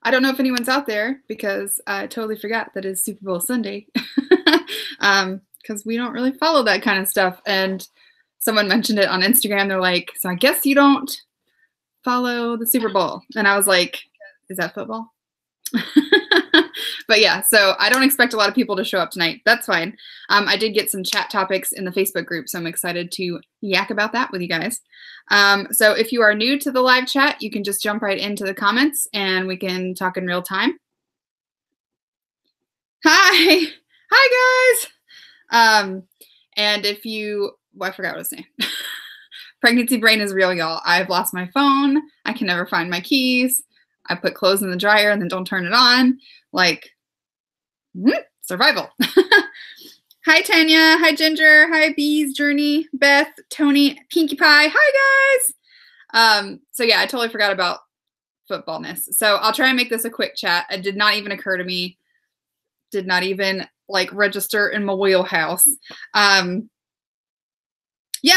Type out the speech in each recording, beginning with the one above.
I don't know if anyone's out there because I totally forgot that it's Super Bowl Sunday. Because we don't really follow that kind of stuff. And someone mentioned it on Instagram. They're like, so I guess you don't follow the Super Bowl. And I was like, is that football? But yeah, so I don't expect a lot of people to show up tonight. That's fine. I did get some chat topics in the Facebook group, so I'm excited to yak about that with you guys. So if you are new to the live chat, you can just jump right into the comments and we can talk in real time. Hi. Hi, guys. And if you, well, I forgot what I was saying. Pregnancy brain is real, y'all. I've lost my phone. I can never find my keys. I put clothes in the dryer and then don't turn it on. Like, survival. Hi, Tanya. Hi, Ginger. Hi, Bees, Journey, Beth, Tony, Pinkie Pie. Hi, guys. So yeah, I totally forgot about footballness. So I'll try and make this a quick chat. It did not even occur to me. Did not even like register in my wheelhouse. Yeah,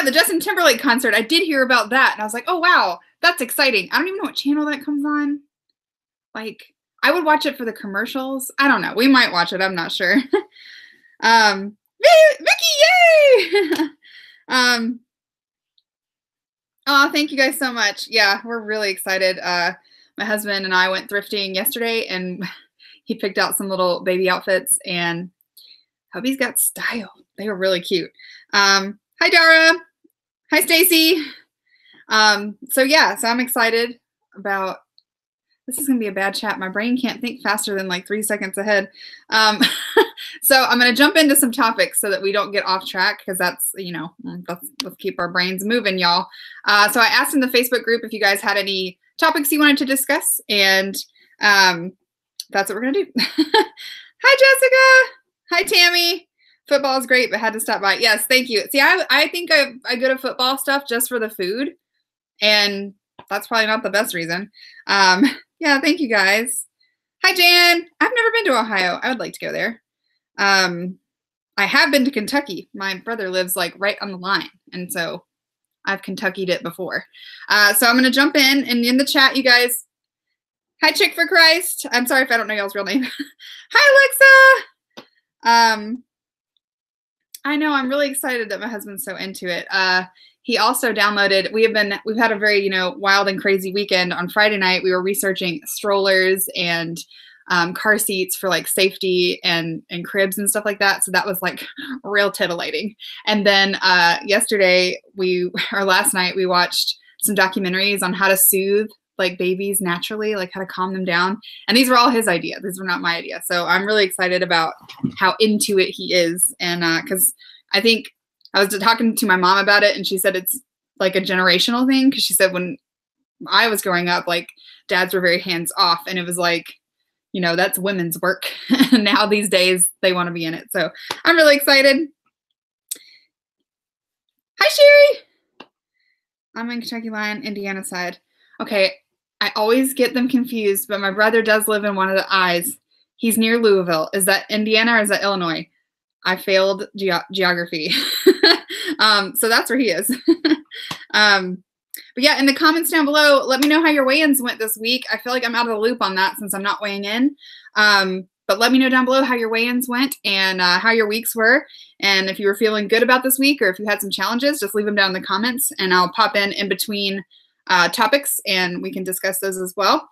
the Justin Timberlake concert. I did hear about that. And I was like, oh, wow, that's exciting. I don't even know what channel that comes on. Like, I would watch it for the commercials. I don't know. We might watch it. I'm not sure. Vicky, yay! Oh, thank you guys so much. Yeah, we're really excited. My husband and I went thrifting yesterday, and he picked out some little baby outfits, and hubby's got style. They were really cute. Hi, Dara. Hi, Stacy. So yeah, so I'm excited about. This is going to be a bad chat. My brain can't think faster than like 3 seconds ahead. So I'm going to jump into some topics so that we don't get off track because that's, you know, let's keep our brains moving, y'all. So I asked in the Facebook group if you guys had any topics you wanted to discuss, and that's what we're going to do. Hi, Jessica. Hi, Tammy. Football is great, but had to stop by. Yes, thank you. See, I think I go to football stuff just for the food, and that's probably not the best reason. Yeah, thank you guys. Hi, Jan. I've never been to Ohio. I would like to go there. I have been to Kentucky. My brother lives like right on the line, and so I've Kentuckied it before. So I'm going to jump in, and in the chat, you guys. Hi, Chick for Christ. I'm sorry if I don't know y'all's real name. Hi, Alexa. I know. I'm really excited that my husband's so into it. He also downloaded, we've had a very, wild and crazy weekend. On Friday night, we were researching strollers and car seats for like safety and cribs and stuff like that. So that was like real titillating. And then last night we watched some documentaries on how to soothe like babies naturally, like how to calm them down. And these were all his ideas. These were not my idea. So I'm really excited about how into it he is. And because I think I was talking to my mom about it, and she said it's like a generational thing. Because she said when I was growing up, like dads were very hands off, and it was like, that's women's work. And now these days they want to be in it. So I'm really excited. Hi, Sherry. I'm in Kentucky Line, Indiana side. Okay, I always get them confused, but my brother does live in one of the I's. He's near Louisville. Is that Indiana or is that Illinois? I failed geography. So that's where he is. But yeah, in the comments down below, let me know how your weigh-ins went this week. I feel like I'm out of the loop on that since I'm not weighing in. But let me know down below how your weigh-ins went and how your weeks were. And if you were feeling good about this week or if you had some challenges, just leave them down in the comments and I'll pop in between topics and we can discuss those as well.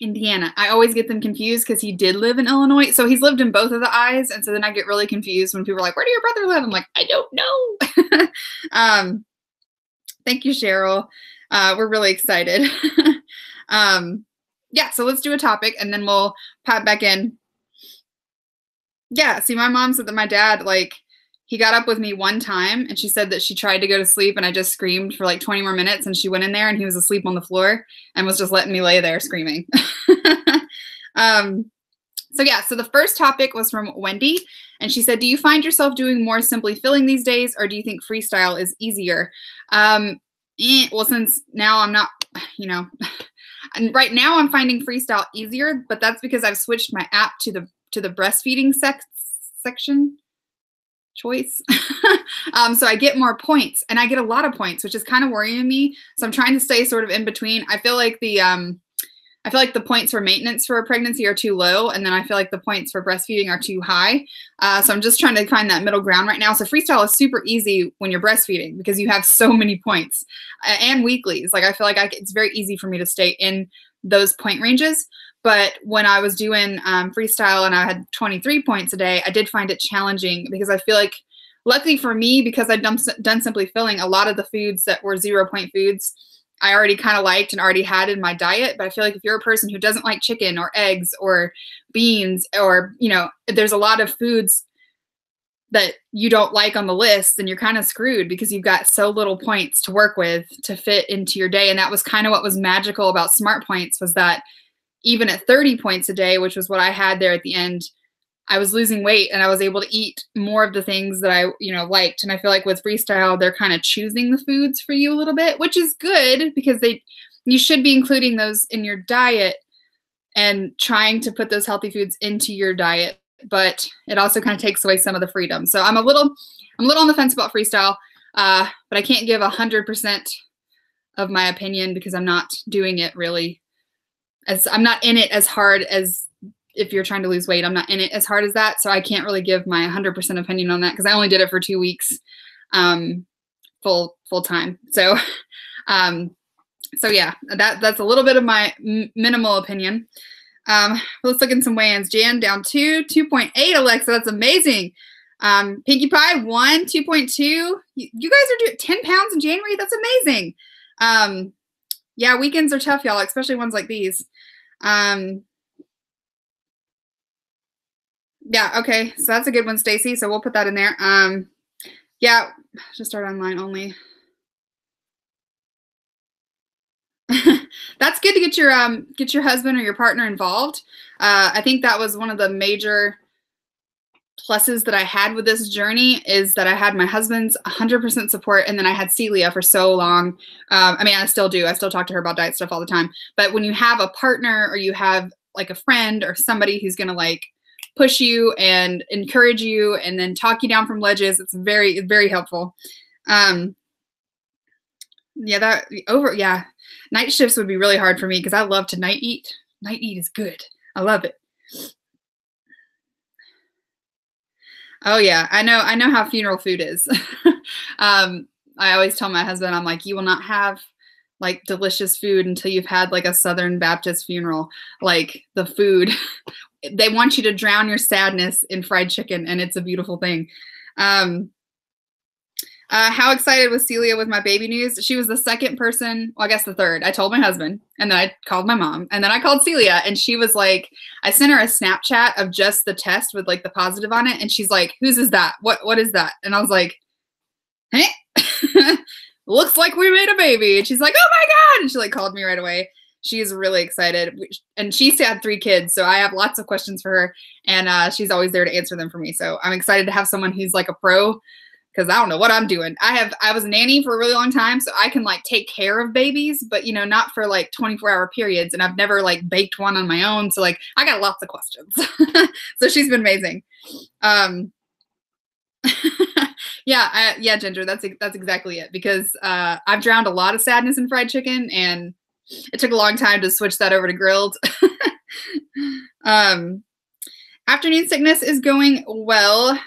Indiana. I always get them confused because he did live in Illinois. So he's lived in both of the I's. And so then I get really confused when people are like, where do your brother live? I'm like, I don't know. Thank you, Cheryl. We're really excited. Yeah, so let's do a topic and then we'll pop back in. Yeah, see, my mom said that my dad, he got up with me one time and she said that she tried to go to sleep and I just screamed for like 20 more minutes and she went in there and he was asleep on the floor and was just letting me lay there screaming. So yeah, so the first topic was from Wendy and she said, do you find yourself doing more simply filling these days or do you think freestyle is easier? Well, since now I'm not, and right now I'm finding freestyle easier, but that's because I've switched my app to the breastfeeding section. Choice. So I get more points and I get a lot of points, which is kind of worrying me. So I'm trying to stay sort of in between. I feel like I feel like the points for maintenance for a pregnancy are too low, and then I feel like the points for breastfeeding are too high. So I'm just trying to find that middle ground right now. So freestyle is super easy when you're breastfeeding because you have so many points, and weeklies. Like I feel like it's very easy for me to stay in those point ranges. But when I was doing freestyle and I had 23 points a day, I did find it challenging because I feel like, luckily for me, because I'd done Simply Filling, a lot of the foods that were 0-point foods I already kind of liked and already had in my diet. But I feel like if you're a person who doesn't like chicken or eggs or beans, or, you know, there's a lot of foods that you don't like on the list, then you're kind of screwed because you've got so little points to work with to fit into your day. And that was kind of what was magical about Smart Points, was that even at 30 points a day, which was what I had there at the end, I was losing weight and I was able to eat more of the things that I, you know, liked. And I feel like with freestyle, they're kind of choosing the foods for you a little bit, which is good because you should be including those in your diet and trying to put those healthy foods into your diet. But it also kind of takes away some of the freedom. So I'm a little on the fence about freestyle, but I can't give 100% of my opinion because I'm not doing it really, as I'm not in it as hard as if you're trying to lose weight. I'm not in it as hard as that. So I can't really give my 100% opinion on that because I only did it for 2 weeks full time. So yeah, that's a little bit of my minimal opinion. Let's look at some weigh-ins. Jan down 2.8. Alexa, that's amazing. Pinkie Pie 1, 2.2. You guys are doing 10 pounds in January. That's amazing. Yeah, weekends are tough, y'all, especially ones like these. Yeah, okay, so that's a good one, Stacy. So we'll put that in there. Yeah, just start online only. That's good to get your husband or your partner involved. I think that was one of the major pluses that I had with this journey, is that I had my husband's 100% support, and then I had Celia for so long. I mean, I still do. I still talk to her about diet stuff all the time. But when you have a partner or you have like a friend or somebody who's going to like push you and encourage you and then talk you down from ledges, it's very, very helpful. Yeah, night shifts would be really hard for me because I love to night eat. Night eat is good. I love it. Oh yeah, I know how funeral food is. I always tell my husband, I'm like, you will not have like delicious food until you've had like a Southern Baptist funeral. Like the food, they want you to drown your sadness in fried chicken, and it's a beautiful thing. How excited was Celia with my baby news? She was the second person, well, I guess the third. I told my husband, and then I called my mom, and then I called Celia, and she was like, I sent her a Snapchat of just the test with like the positive on it, and she's like, whose is that? What is that? And I was like, hey, looks like we made a baby. And she's like, oh my God. And she like called me right away. She's really excited. And she's had 3 kids, so I have lots of questions for her, and she's always there to answer them for me. So I'm excited to have someone who's like a pro, because I don't know what I'm doing. I was a nanny for a really long time, so I can like take care of babies, but you know, not for like 24-hour periods. And I've never like baked one on my own. So like I got lots of questions. So she's been amazing. Yeah, Ginger, that's exactly it. Because I've drowned a lot of sadness in fried chicken, and it took a long time to switch that over to grilled. Afternoon sickness is going well.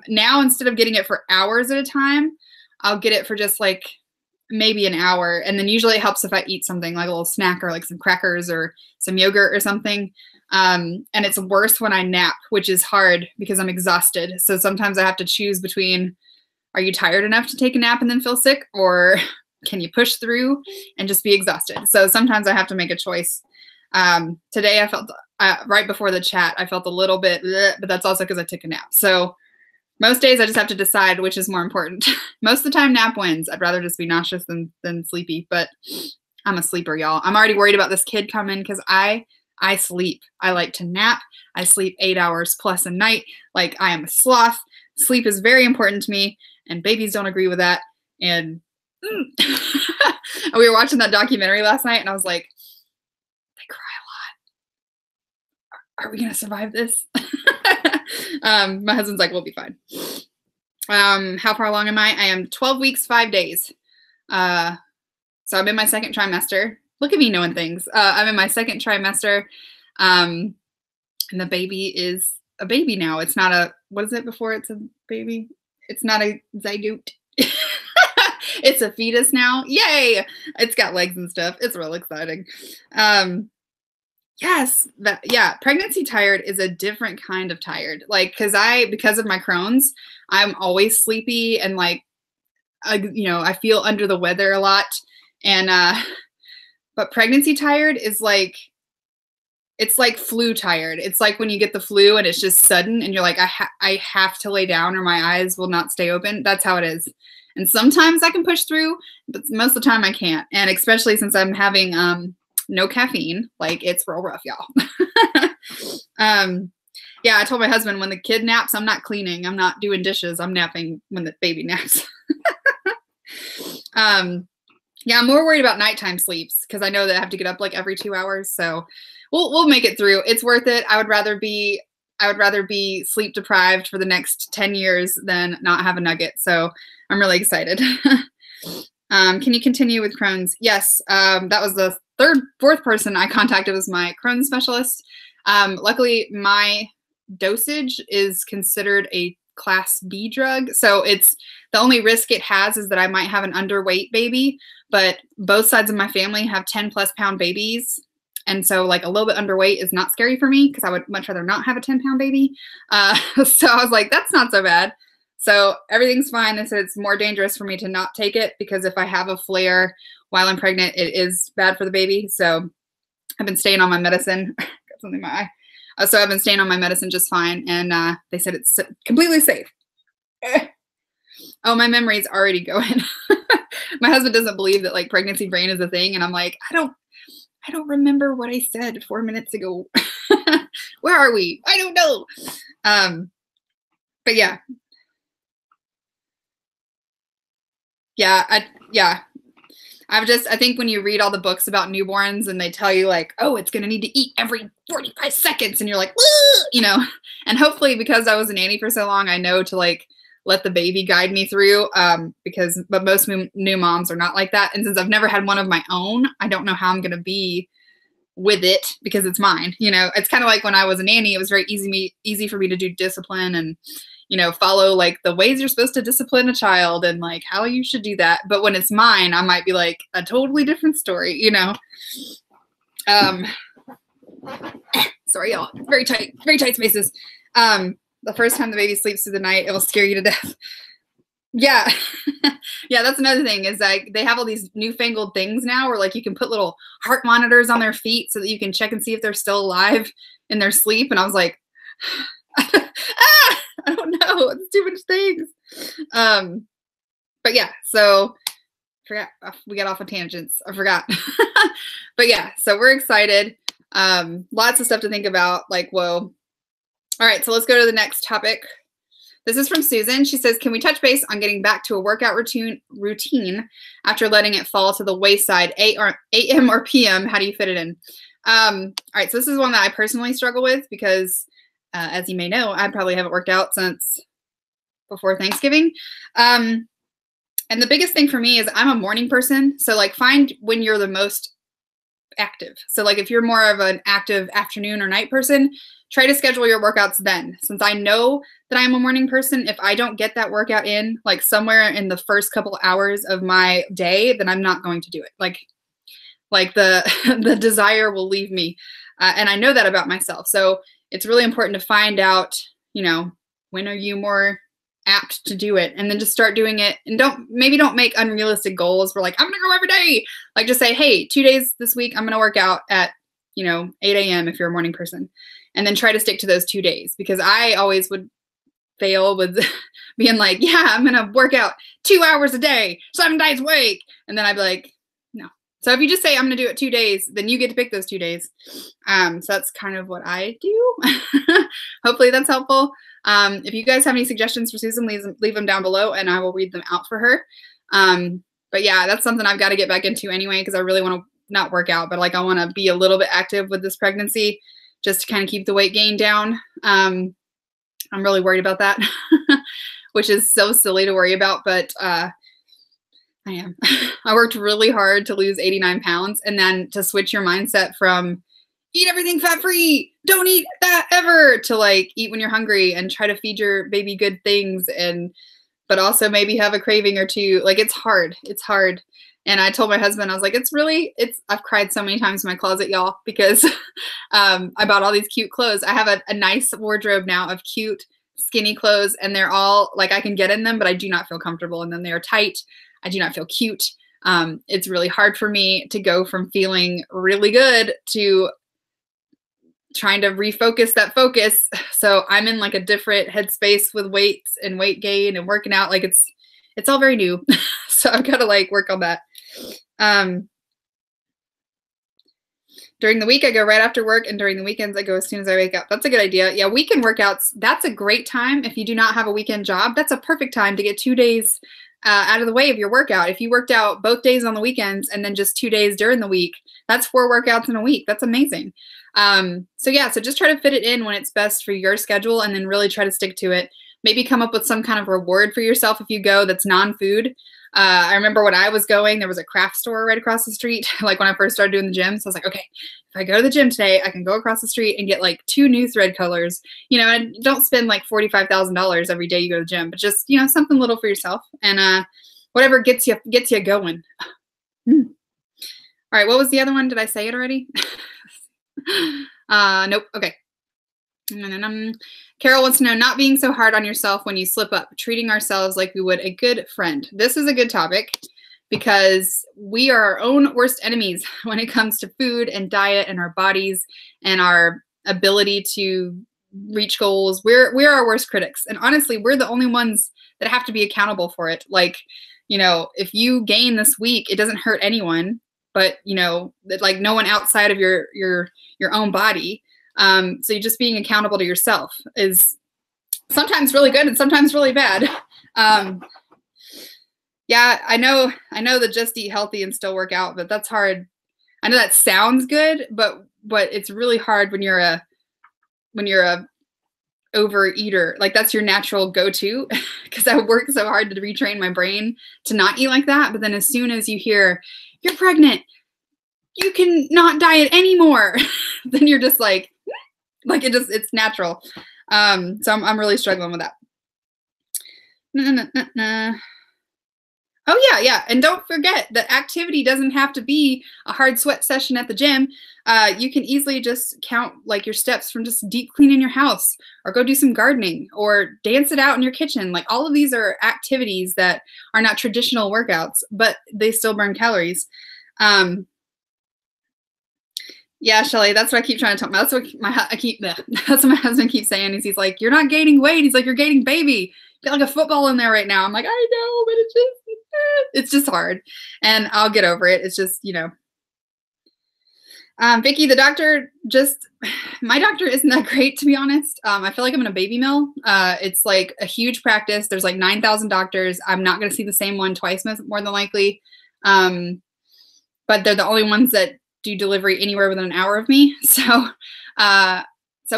Now, instead of getting it for hours at a time, I'll get it for just like maybe an hour. And then usually it helps if I eat something like a little snack or like some crackers or some yogurt or something. And it's worse when I nap, which is hard because I'm exhausted. So sometimes I have to choose between, are you tired enough to take a nap and then feel sick? Or can you push through and just be exhausted? So sometimes I have to make a choice. Today I felt, right before the chat, I felt a little bit, but that's also because I took a nap. So most days I just have to decide which is more important. Most of the time nap wins. I'd rather just be nauseous than sleepy, but I'm a sleeper, y'all. I'm already worried about this kid coming because I sleep. I like to nap. I sleep 8 hours plus a night. Like I am a sloth. Sleep is very important to me, and babies don't agree with that. And we were watching that documentary last night, and I was like, they cry a lot. Are we gonna survive this? My husband's like, we'll be fine. How far along am I? I am 12 weeks, 5 days. So I'm in my second trimester. Look at me knowing things. I'm in my second trimester, and the baby is a baby now. It's not a, what is it before it's a baby? It's not a zygote. It's a fetus now. Yay! It's got legs and stuff. It's real exciting. Yes, yeah, pregnancy tired is a different kind of tired. Like, because of my Crohn's, I'm always sleepy and like, I feel under the weather a lot. And but pregnancy tired is like, it's like flu tired. It's like when you get the flu and it's just sudden and you're like, I have to lay down or my eyes will not stay open. That's how it is. And sometimes I can push through, but most of the time I can't. And especially since I'm having no caffeine, like it's real rough, y'all. Yeah, I told my husband when the kid naps, I'm not cleaning. I'm not doing dishes. I'm napping when the baby naps. Yeah, I'm more worried about nighttime sleeps because I know that I have to get up like every 2 hours. So we'll make it through. It's worth it. I would rather be sleep deprived for the next 10 years than not have a nugget. So I'm really excited. Can you continue with Crohn's? Yes. That was the fourth person I contacted was my Crohn's specialist. Luckily my dosage is considered a class B drug. So it's the only risk it has is that I might have an underweight baby, but both sides of my family have 10+ pound babies. And so like a little bit underweight is not scary for me because I would much rather not have a 10-pound baby. So I was like, that's not so bad. So everything's fine. They said it's more dangerous for me to not take it because if I have a flare while I'm pregnant, it is bad for the baby. So I've been staying on my medicine. Got something in my eye. So I've been staying on my medicine just fine. And they said it's completely safe. Oh, my memory's already going. My husband doesn't believe that like pregnancy brain is a thing. And I'm like, I don't remember what I said 4 minutes ago. Where are we? I don't know. But yeah. Yeah. I think when you read all the books about newborns and they tell you like, oh, it's going to need to eat every 45 seconds. And you're like, woo! And hopefully because I was a nanny for so long, I know to like, let the baby guide me through. But most new moms are not like that. And since I've never had one of my own, I don't know how I'm going to be with it because it's mine. It's kind of like when I was a nanny, it was very easy for me to do discipline and, follow like the ways you're supposed to discipline a child and like how you should do that. But when it's mine, I might be like a totally different story, Sorry, y'all. Very tight spaces. The first time the baby sleeps through the night, it will scare you to death. Yeah. Yeah, that's another thing is like they have all these newfangled things now where like you can put little heart monitors on their feet so that you can check and see if they're still alive in their sleep. And I was like, I don't know. It's too much things. But yeah, so we got off of tangents. I forgot. But yeah, so we're excited. Lots of stuff to think about. Like, whoa. All right, so let's go to the next topic. This is from Susan. She says, can we touch base on getting back to a workout routine after letting it fall to the wayside, AM or PM? How do you fit it in? All right, so this is one that I personally struggle with because, as you may know, I probably haven't worked out since before Thanksgiving. And the biggest thing for me is I'm a morning person. So like find when you're the most active. So like if you're more of an active afternoon or night person, try to schedule your workouts then. Since I know that I'm a morning person, if I don't get that workout in like somewhere in the first couple hours of my day, then I'm not going to do it. Like the desire will leave me. And I know that about myself. So it's really important to find out, when are you more apt to do it, and then just start doing it. And don't make unrealistic goals. We're like, I'm gonna go every day. Like just say, hey, 2 days this week, I'm gonna work out at 8 a.m. if you're a morning person, and then try to stick to those 2 days. Because I always would fail with being like, yeah, I'm gonna work out 2 hours a day, 7 days a week, and then I'd be like, no. So if you just say I'm gonna do it 2 days, then you get to pick those 2 days. So that's kind of what I do. Hopefully that's helpful. If you guys have any suggestions for Susan, leave them down below and I will read them out for her. But yeah, that's something I've got to get back into anyway, because I really want to not work out, but like I want to be a little bit active with this pregnancy just to kind of keep the weight gain down. I'm really worried about that, which is so silly to worry about, but I am. I worked really hard to lose 89 pounds and then to switch your mindset from eat everything fat free, don't eat that ever, to like eat when you're hungry and try to feed your baby good things, and but also maybe have a craving or two. Like it's hard. It's hard. And I told my husband, I was like, I've cried so many times in my closet, y'all, because I bought all these cute clothes. I have a nice wardrobe now of cute, skinny clothes, and they're all like I can get in them, but I do not feel comfortable in them. They are tight. I do not feel cute. It's really hard for me to go from feeling really good to trying to refocus that focus. So I'm in like a different headspace with weights and weight gain and working out. Like it's all very new. So I've got to like work on that. During the week, I go right after work, and during the weekends, I go as soon as I wake up. That's a good idea. Yeah, weekend workouts, that's a great time. If you do not have a weekend job, that's a perfect time to get 2 days out of the way of your workout. If you worked out both days on the weekends and then just 2 days during the week, that's 4 workouts in a week. That's amazing. So just try to fit it in when it's best for your schedule, and then really try to stick to it. Maybe come up with some kind of reward for yourself if you go that's non-food. I remember when I was going, there was a craft store right across the street, like when I first started doing the gym. So I was like, okay, if I go to the gym today, I can go across the street and get like 2 new thread colors, and don't spend like $45,000 every day you go to the gym, but just, something little for yourself, and whatever gets you going. All right. What was the other one? Did I say it already? Nope. Okay. Carol wants to know, not being so hard on yourself when you slip up, treating ourselves like we would a good friend. This is a good topic because we are our own worst enemies when it comes to food and diet and our bodies and our ability to reach goals. We're our worst critics. And honestly, we're the only ones that have to be accountable for it. Like, if you gain this week, it doesn't hurt anyone, but like no one outside of your own body. So just being accountable to yourself is sometimes really good and sometimes really bad. Yeah, I know that just eat healthy and still work out, but that's hard. I know that sounds good, but it's really hard when you're a overeater. Like that's your natural go-to, because I work so hard to retrain my brain to not eat like that. But then as soon as you hear you're pregnant, you can not diet anymore, then you're just like it's natural. So I'm really struggling with that. Oh yeah. And don't forget that activity doesn't have to be a hard sweat session at the gym. You can easily just count like your steps from just deep cleaning your house, or go do some gardening, or dance it out in your kitchen. Like all of these are activities that are not traditional workouts, but they still burn calories. Yeah, Shelly, that's what I keep trying to talk about. That's what my husband keeps saying. He's like, you're not gaining weight. He's like, you're gaining baby. You got like a football in there right now. I'm like, I know, but it's just hard, and I'll get over it. It's just, Vicky, my doctor isn't that great, to be honest. I feel like I'm in a baby mill. It's like a huge practice. There's like 9,000 doctors. I'm not going to see the same one twice, more than likely. But they're the only ones that do delivery anywhere within an hour of me. So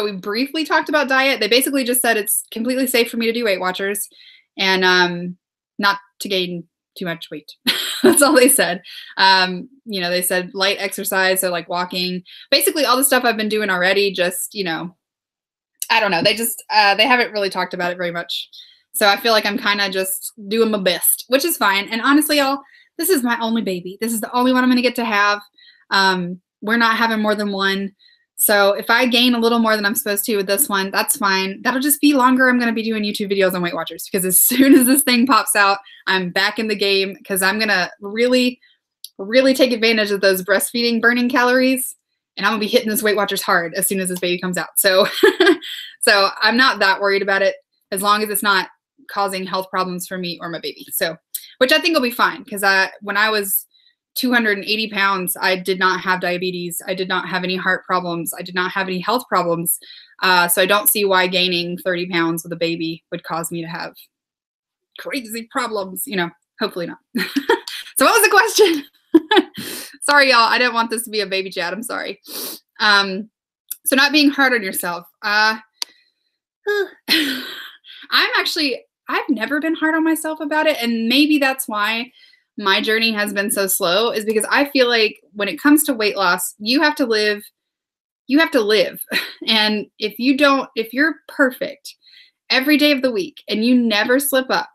we briefly talked about diet. They basically just said it's completely safe for me to do Weight Watchers, and not to gain too much weight. That's all they said. They said light exercise, so like walking, basically all the stuff I've been doing already, just, I don't know. They just, they haven't really talked about it very much. So I feel like I'm kind of just doing my best, which is fine. And honestly, y'all, this is my only baby. This is the only one I'm going to get to have. We're not having more than one. So if I gain a little more than I'm supposed to with this one, that's fine. That'll just be longer. I'm going to be doing YouTube videos on Weight Watchers, because as soon as this thing pops out, I'm back in the game, because I'm going to really, really take advantage of those breastfeeding burning calories. And I'm going to be hitting this Weight Watchers hard as soon as this baby comes out. So, so I'm not that worried about it, as long as it's not causing health problems for me or my baby. So, which I think will be fine, because when I was 280 pounds, I did not have diabetes. I did not have any heart problems. I did not have any health problems. So I don't see why gaining 30 pounds with a baby would cause me to have crazy problems. Hopefully not. So what was the question? Sorry, y'all. I didn't want this to be a baby chat. I'm sorry. So not being hard on yourself. I've never been hard on myself about it. And maybe that's why my journey has been so slow is because I feel like when it comes to weight loss, you have to live. And if you're perfect every day of the week and you never slip up,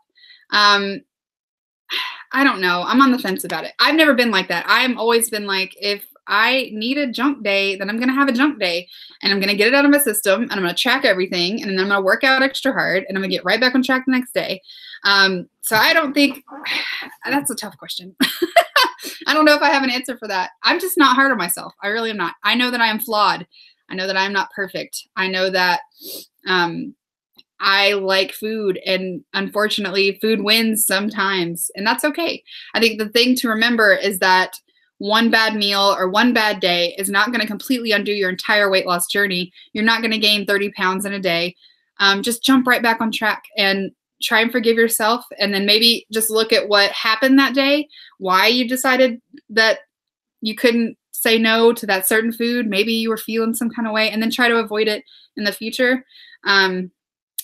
I don't know. I'm on the fence about it. I've never been like that. I've always been like, if I need a junk day, then I'm going to have a junk day and I'm going to get it out of my system and I'm going to track everything and then I'm going to work out extra hard and I'm going to get right back on track the next day. So I don't think that's a tough question. I don't know if I have an answer for that. I'm just not hard on myself. I really am not. I know that I am flawed. I know that I am not perfect. I know that, I like food, and unfortunately food wins sometimes, and that's okay. I think the thing to remember is that one bad meal or one bad day is not going to completely undo your entire weight loss journey. You're not going to gain 30 pounds in a day. Just jump right back on track and try and forgive yourself, and then maybe just look at what happened that day, why you decided that you couldn't say no to that certain food. Maybe you were feeling some kind of way, and then try to avoid it in the future.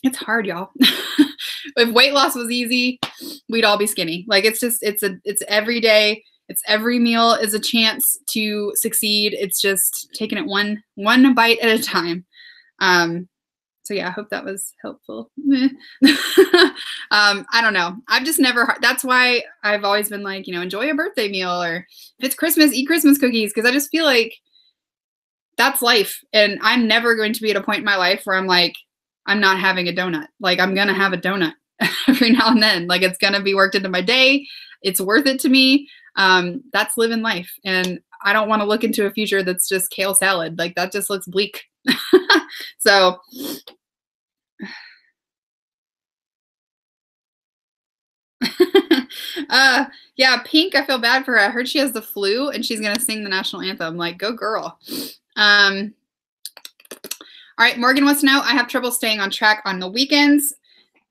It's hard, y'all. If weight loss was easy, we'd all be skinny. Like it's every day. It's every meal is a chance to succeed. It's just taking it one bite at a time. So yeah, I hope that was helpful. I don't know. I've just never, that's why I've always been like, enjoy a birthday meal, or if it's Christmas, eat Christmas cookies. Cause I just feel like that's life. And I'm never going to be at a point in my life where I'm like, I'm not having a donut. Like I'm going to have a donut every now and then. Like it's going to be worked into my day. It's worth it to me. That's living life. And I don't want to look into a future that's just kale salad. Like that just looks bleak. So yeah, Pink, I feel bad for her. I heard she has the flu and she's going to sing the national anthem. Like, go girl. All right, Morgan wants to know, I have trouble staying on track on the weekends.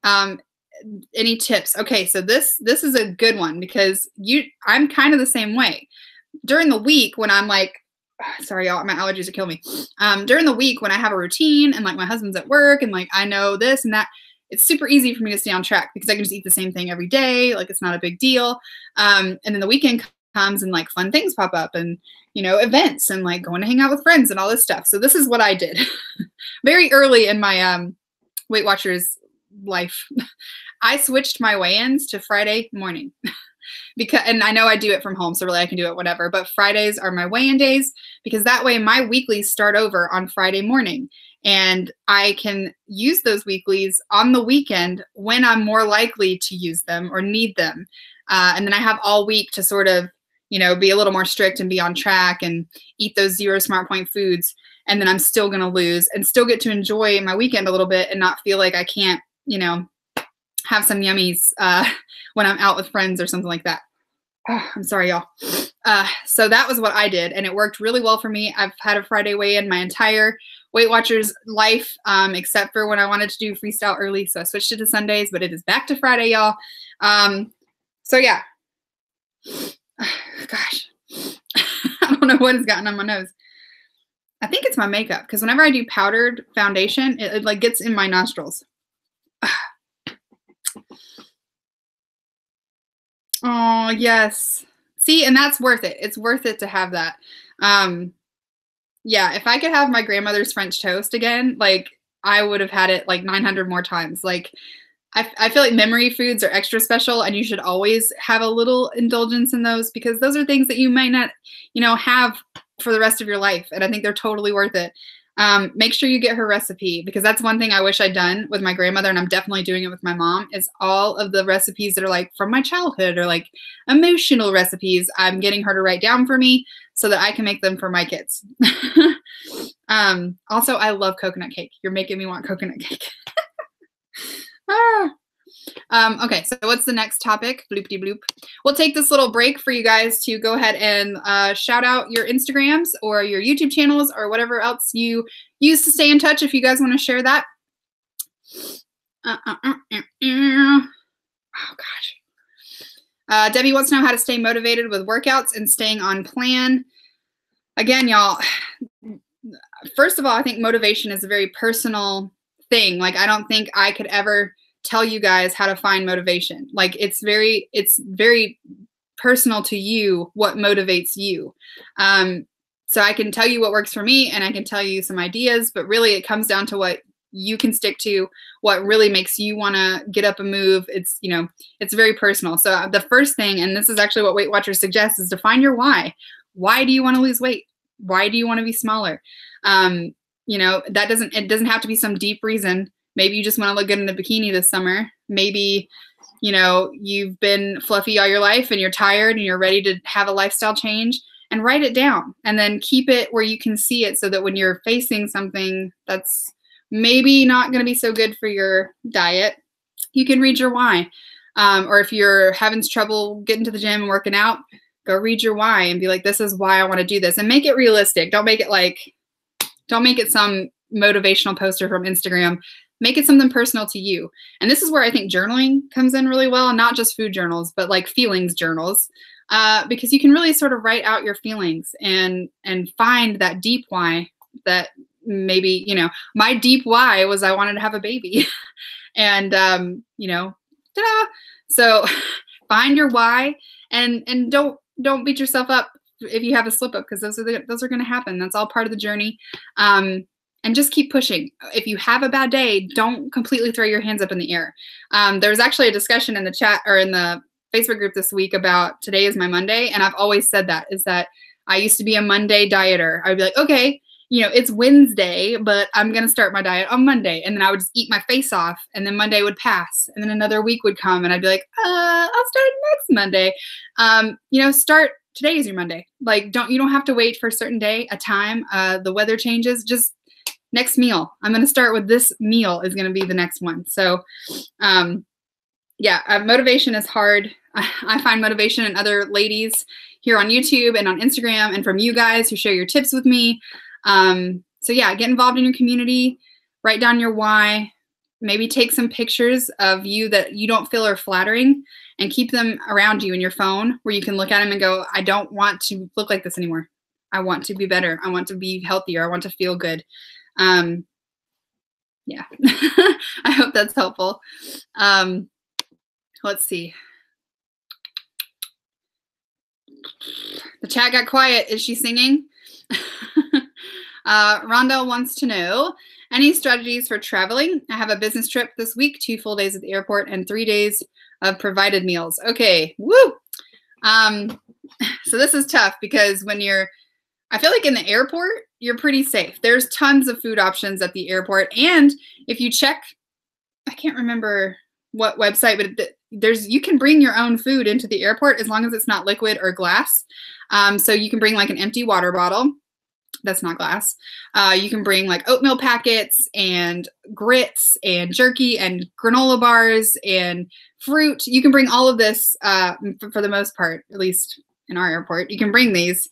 Any tips? Okay, so this is a good one because I'm kind of the same way. During the week when I'm like, sorry, y'all, my allergies are killing me. During the week when I have a routine and like my husband's at work and like I know this and that, it's super easy for me to stay on track because I can just eat the same thing every day. Like it's not a big deal. And then the weekend comes and like fun things pop up and events and like going to hang out with friends and all this stuff. So this is what I did very early in my Weight Watchers life. I switched my weigh-ins to Friday morning and I know I do it from home, so really I can do it whenever, but Fridays are my weigh-in days because that way my weeklies start over on Friday morning and I can use those weeklies on the weekend when I'm more likely to use them or need them. And then I have all week to sort of be a little more strict and be on track and eat those 0 Smart Point foods. And then I'm still going to lose and still get to enjoy my weekend a little bit and not feel like I can't, have some yummies when I'm out with friends or something like that. Oh, I'm sorry, y'all. So that was what I did. And it worked really well for me. I've had a Friday weigh-in my entire Weight Watchers life, except for when I wanted to do freestyle early. So I switched it to Sundays, but it is back to Friday, y'all. So yeah. Gosh, I don't know what has gotten on my nose. I think it's my makeup because whenever I do powdered foundation, it like gets in my nostrils. Oh, yes. See, and that's worth it. It's worth it to have that. Yeah, if I could have my grandmother's French toast again, like I would have had it like 900 more times. Like I feel like memory foods are extra special and you should always have a little indulgence in those because those are things that you might not, have for the rest of your life. And I think they're totally worth it. Make sure you get her recipe because that's one thing I wish I'd done with my grandmother. And I'm definitely doing it with my mom is all of the recipes that are like from my childhood or like emotional recipes. I'm getting her to write down for me so that I can make them for my kids. Also, I love coconut cake. You're making me want coconut cake. Okay, so what's the next topic? Bloopity bloop. We'll take this little break for you guys to go ahead and shout out your Instagrams or your YouTube channels or whatever else you use to stay in touch if you guys want to share that. Oh, gosh. Debbie wants to know how to stay motivated with workouts and staying on plan. Again, y'all, first of all, I think motivation is a very personal thing. Like, I don't think I could ever tell you guys how to find motivation. Like it's very personal to you what motivates you. So I can tell you what works for me, and I can tell you some ideas, but really it comes down to what you can stick to, what really makes you want to get up and move. It's, you know, it's very personal. So the first thing, and this is actually what Weight Watchers suggests, is define your why. Why do you want to lose weight? Why do you want to be smaller? You know, it doesn't have to be some deep reason. Maybe you just want to look good in a bikini this summer. Maybe, you know, you've been fluffy all your life and you're tired and you're ready to have a lifestyle change. And write it down and then keep it where you can see it, so that when you're facing something that's maybe not going to be so good for your diet, you can read your why. Or if you're having trouble getting to the gym and working out, go read your why and be like, this is why I want to do this, and make it realistic. Don't make it some motivational poster from Instagram. Make it something personal to you. And this is where I think journaling comes in really well, and not just food journals, but like feelings journals. Because you can really sort of write out your feelings and find that deep why. That maybe, you know, my deep why was I wanted to have a baby. And, you know, ta-da! So find your why, and don't beat yourself up if you have a slip up, because those are going to happen. That's all part of the journey. And just keep pushing. If you have a bad day, don't completely throw your hands up in the air. There was actually a discussion in the chat, or in the Facebook group this week, about today is my Monday. And I've always said that, is that I used to be a Monday dieter. I would be like, okay, you know, it's Wednesday, but I'm going to start my diet on Monday. And then I would just eat my face off, and then Monday would pass, and then another week would come, and I'd be like, I'll start next Monday. You know, start today is your Monday. Like, you don't have to wait for a certain day, a time, the weather changes, just next meal. I'm going to start with this meal is going to be the next one. So, yeah, motivation is hard. I find motivation in other ladies here on YouTube and on Instagram, and from you guys who share your tips with me. So yeah, get involved in your community, write down your why, maybe take some pictures of you that you don't feel are flattering, and keep them around you in your phone, where you can look at them and go, I don't want to look like this anymore. I want to be better. I want to be healthier. I want to feel good. Yeah, I hope that's helpful. Let's see. The chat got quiet. Is she singing? Rondell wants to know, any strategies for traveling? I have a business trip this week, 2 full days at the airport and 3 days of provided meals. Okay, woo! So this is tough, because I feel like in the airport, you're pretty safe. There's tons of food options at the airport. And if you check, I can't remember what website, but you can bring your own food into the airport, as long as it's not liquid or glass. So you can bring like an empty water bottle. That's not glass. You can bring like oatmeal packets and grits and jerky and granola bars and fruit. You can bring all of this, for the most part, at least in our airport. You can bring these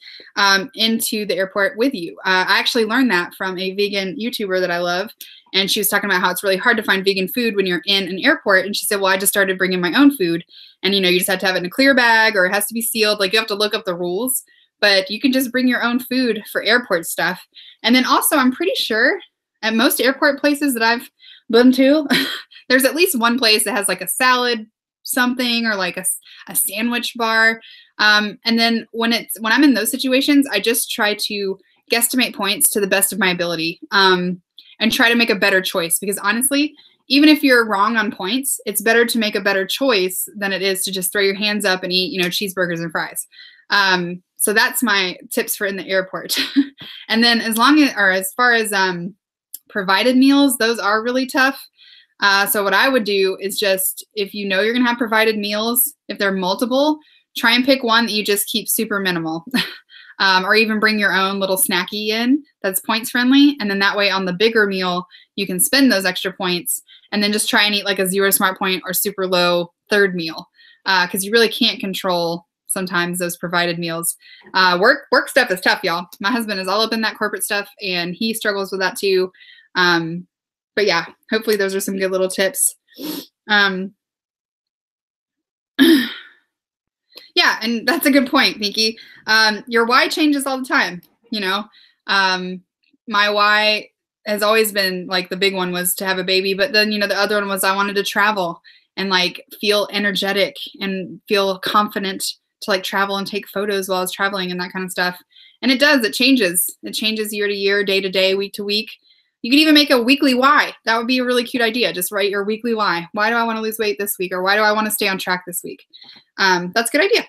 into the airport with you. I actually learned that from a vegan YouTuber that I love. And she was talking about how it's really hard to find vegan food when you're in an airport. And she said, well, I just started bringing my own food. And, you know, you just have to have it in a clear bag, or it has to be sealed. Like, you have to look up the rules. But you can just bring your own food for airport stuff. And then also, I'm pretty sure at most airport places that I've been to, there's at least one place that has like a salad something, or like a sandwich bar. And then when I'm in those situations, I just try to guesstimate points to the best of my ability, and try to make a better choice. Because honestly, even if you're wrong on points, it's better to make a better choice than it is to just throw your hands up and eat, you know, cheeseburgers and fries. So that's my tips for in the airport. And then as far as provided meals, those are really tough. So what I would do is just, if you know you're going to have provided meals, if they're multiple, try and pick one that you just keep super minimal. Or even bring your own little snacky in that's points friendly. And then that way on the bigger meal, you can spend those extra points, and then just try and eat like a 0 smart point or super low third meal. Cause you really can't control sometimes those provided meals. Work stuff is tough, y'all. My husband is all up in that corporate stuff, and he struggles with that too. But yeah, hopefully those are some good little tips. Yeah, and that's a good point, Pinky. Your why changes all the time, you know. My why has always been, like, the big one was to have a baby, but then, you know, the other one was I wanted to travel and like feel energetic and feel confident to like travel and take photos while I was traveling and that kind of stuff. And it does, it changes. It changes year to year, day to day, week to week. You can even make a weekly why. That would be a really cute idea. Just write your weekly why. Why do I want to lose weight this week? Or why do I want to stay on track this week? That's a good idea.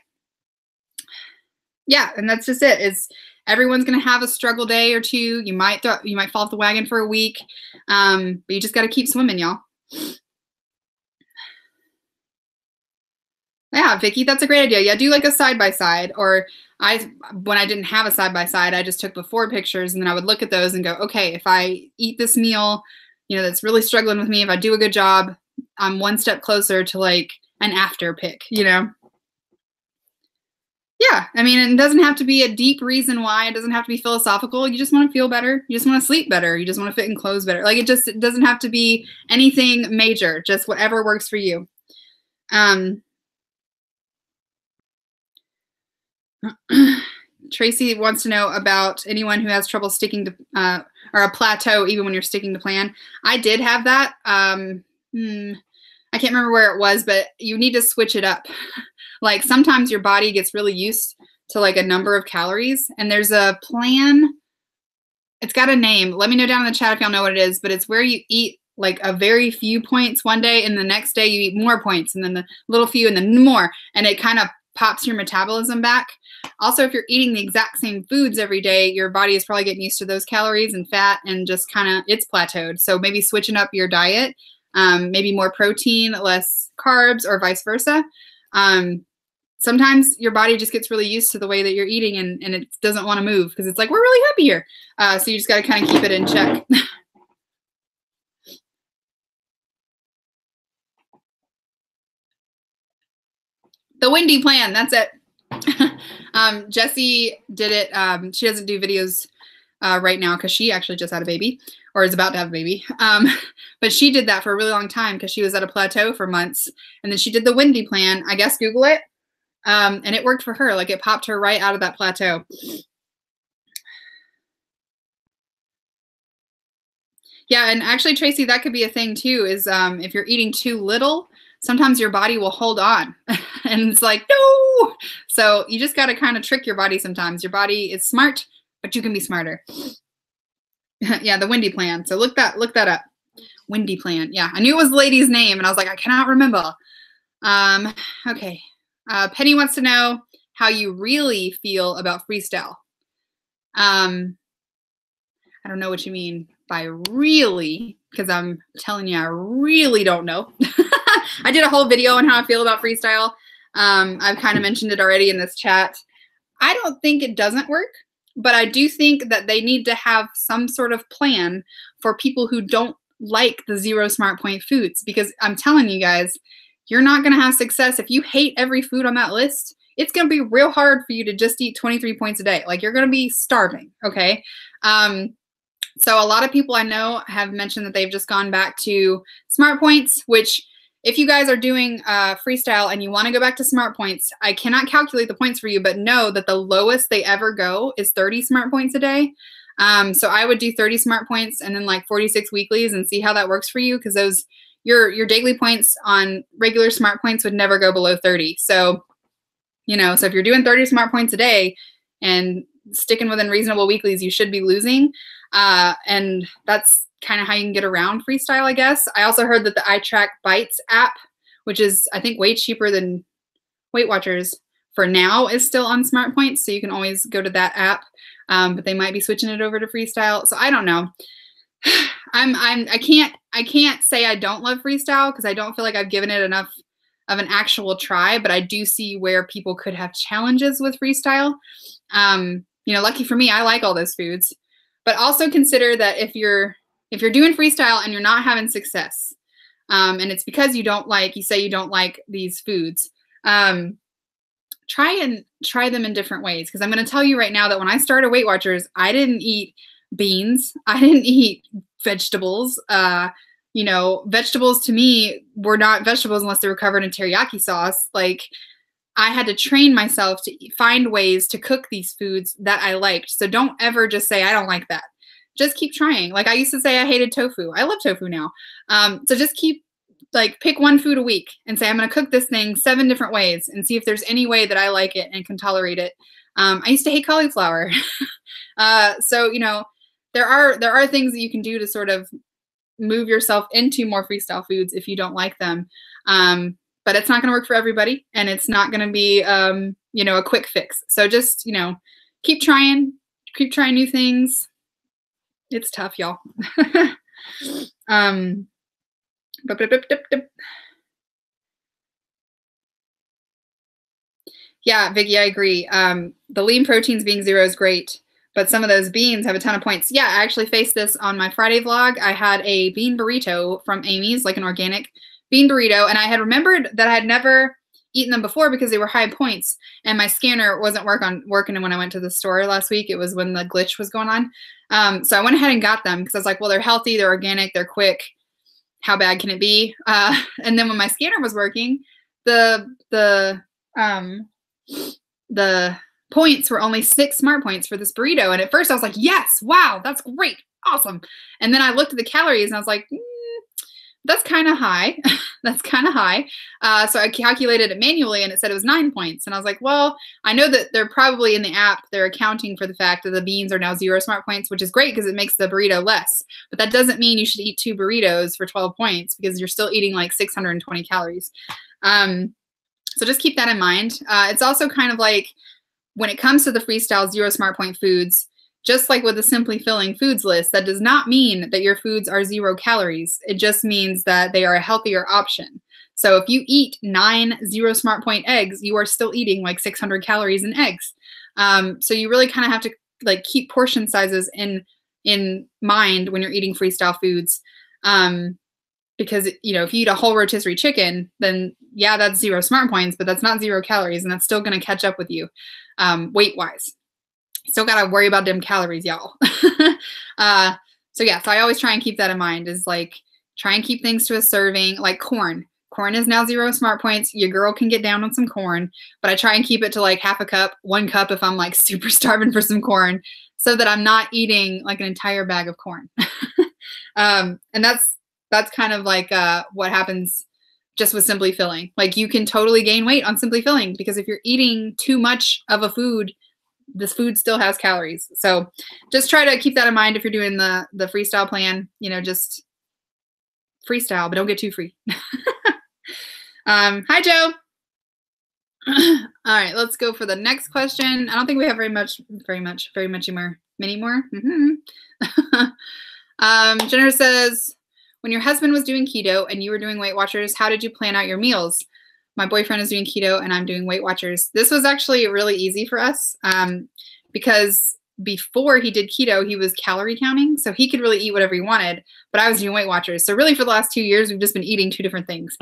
Yeah, and that's just it. Is everyone's going to have a struggle day or two. You might fall off the wagon for a week, but you just got to keep swimming, y'all. Yeah, Vicky, that's a great idea. Yeah, do like a side-by-side. Or when I didn't have a side-by-side, I just took before pictures, and then I would look at those and go, okay, if I eat this meal, you know, that's really struggling with me, if I do a good job, I'm one step closer to like an after pic, you know? Yeah, I mean, it doesn't have to be a deep reason why. It doesn't have to be philosophical. You just want to feel better. You just want to sleep better. You just want to fit in clothes better. Like it doesn't have to be anything major, just whatever works for you. Tracy wants to know about anyone who has trouble sticking to, or a plateau even when you're sticking to plan. I did have that. I can't remember where it was, but you need to switch it up. Like sometimes your body gets really used to like a number of calories, and there's a plan. It's got a name. Let me know down in the chat if y'all know what it is, but it's where you eat like a very few points one day, and the next day you eat more points, and then the little few, and then more, and it kind of pops your metabolism back. Also, if you're eating the exact same foods every day, your body is probably getting used to those calories and fat, and just kind of, it's plateaued. So maybe switching up your diet, maybe more protein, less carbs, or vice versa. Sometimes your body just gets really used to the way that you're eating, and it doesn't want to move because it's like, we're really happy here. So you just got to kind of keep it in check. The Wendy plan, that's it. Jessie did it. She doesn't do videos right now because she actually just had a baby, or is about to have a baby. But she did that for a really long time because she was at a plateau for months. And then she did the Wendy plan. I guess Google it. And it worked for her. Like it popped her right out of that plateau. Yeah, and actually, Tracy, that could be a thing too, is if you're eating too little, sometimes your body will hold on. And it's like, no! So you just got to kind of trick your body sometimes. Your body is smart, but you can be smarter. Yeah, the Wendy plan. So look that up. Wendy plan. Yeah, I knew it was the lady's name, and I was like, I cannot remember. Okay. Penny wants to know how you really feel about freestyle. I don't know what you mean by really, because I'm telling you, I really don't know. I did a whole video on how I feel about freestyle. I've kind of mentioned it already in this chat. I don't think it doesn't work, but I do think that they need to have some sort of plan for people who don't like the 0 smart point foods, because I'm telling you guys, you're not going to have success. If you hate every food on that list, it's going to be real hard for you to just eat 23 points a day. Like you're going to be starving. Okay. So a lot of people I know have mentioned that they've just gone back to smart points, which if you guys are doing freestyle and you want to go back to smart points, I cannot calculate the points for you, but know that the lowest they ever go is 30 smart points a day. So I would do 30 smart points and then like 46 weeklies and see how that works for you, because those your daily points on regular smart points would never go below 30. So, you know, so if you're doing 30 smart points a day and sticking within reasonable weeklies, you should be losing. And that's kind of how you can get around freestyle, I guess. I also heard that the iTrack Bites app, which is, I think, way cheaper than Weight Watchers for now, is still on smart points. So you can always go to that app. But they might be switching it over to freestyle. So I don't know. I can't say I don't love freestyle because I don't feel like I've given it enough of an actual try, but I do see where people could have challenges with freestyle. You know, lucky for me, I like all those foods, but also consider that if you're doing freestyle and you're not having success, and it's because you say you don't like these foods, try them in different ways. Because I'm going to tell you right now that when I started Weight Watchers, I didn't eat beans. I didn't eat vegetables. You know, vegetables to me were not vegetables unless they were covered in teriyaki sauce. Like, I had to train myself to find ways to cook these foods that I liked. So don't ever just say, I don't like that. Just keep trying. Like I used to say I hated tofu. I love tofu now. So just keep like pick one food a week and say, I'm going to cook this thing 7 different ways and see if there's any way that I like it and can tolerate it. I used to hate cauliflower. So, you know, there are things that you can do to sort of move yourself into more freestyle foods if you don't like them. But it's not going to work for everybody, and it's not going to be, you know, a quick fix. So just, you know, keep trying new things. It's tough, y'all. Yeah, Vicky, I agree. The lean proteins being 0 is great, but some of those beans have a ton of points. Yeah, I actually faced this on my Friday vlog. I had a bean burrito from Amy's, like an organic bean burrito, and I had remembered that I had never eaten them before because they were high points, and my scanner wasn't working when I went to the store last week. It was when the glitch was going on. So I went ahead and got them because I was like, well, they're healthy, they're organic, they're quick. How bad can it be? And then when my scanner was working, the points were only 6 smart points for this burrito. And at first I was like, yes, wow, that's great, awesome. And then I looked at the calories and I was like, that's kind of high. That's kind of high. So I calculated it manually and it said it was 9 points. And I was like, well, I know that they're probably in the app, they're accounting for the fact that the beans are now 0 smart points, which is great because it makes the burrito less. But that doesn't mean you should eat 2 burritos for 12 points because you're still eating like 620 calories. So just keep that in mind. It's also kind of like when it comes to the freestyle 0 smart point foods, just like with the Simply Filling Foods list, that does not mean that your foods are 0 calories. It just means that they are a healthier option. So if you eat 9 0 smart point eggs, you are still eating like 600 calories in eggs. So you really kind of have to like keep portion sizes in mind when you're eating freestyle foods. Because, you know, if you eat a whole rotisserie chicken, then yeah, that's 0 smart points, but that's not 0 calories, and that's still going to catch up with you weight-wise. Still got to worry about them calories, y'all. So yeah, so I always try and keep that in mind, is like try and keep things to a serving, like corn. Corn is now 0 smart points. Your girl can get down on some corn, but I try and keep it to like half a cup, 1 cup if I'm like super starving for some corn, so that I'm not eating like an entire bag of corn. And that's kind of like what happens just with Simply Filling. Like you can totally gain weight on Simply Filling because if you're eating too much of a food, this food still has calories. So just try to keep that in mind if you're doing the freestyle plan. You know, just freestyle, but don't get too free. Hi, Joe. All right, let's go for the next question. I don't think we have very many more. Jennifer says, when your husband was doing keto and you were doing Weight Watchers, how did you plan out your meals? My boyfriend is doing keto and I'm doing Weight Watchers. This was actually really easy for us because before he did keto, he was calorie counting. So he could really eat whatever he wanted, but I was doing Weight Watchers. So really for the last 2 years, we've just been eating 2 different things.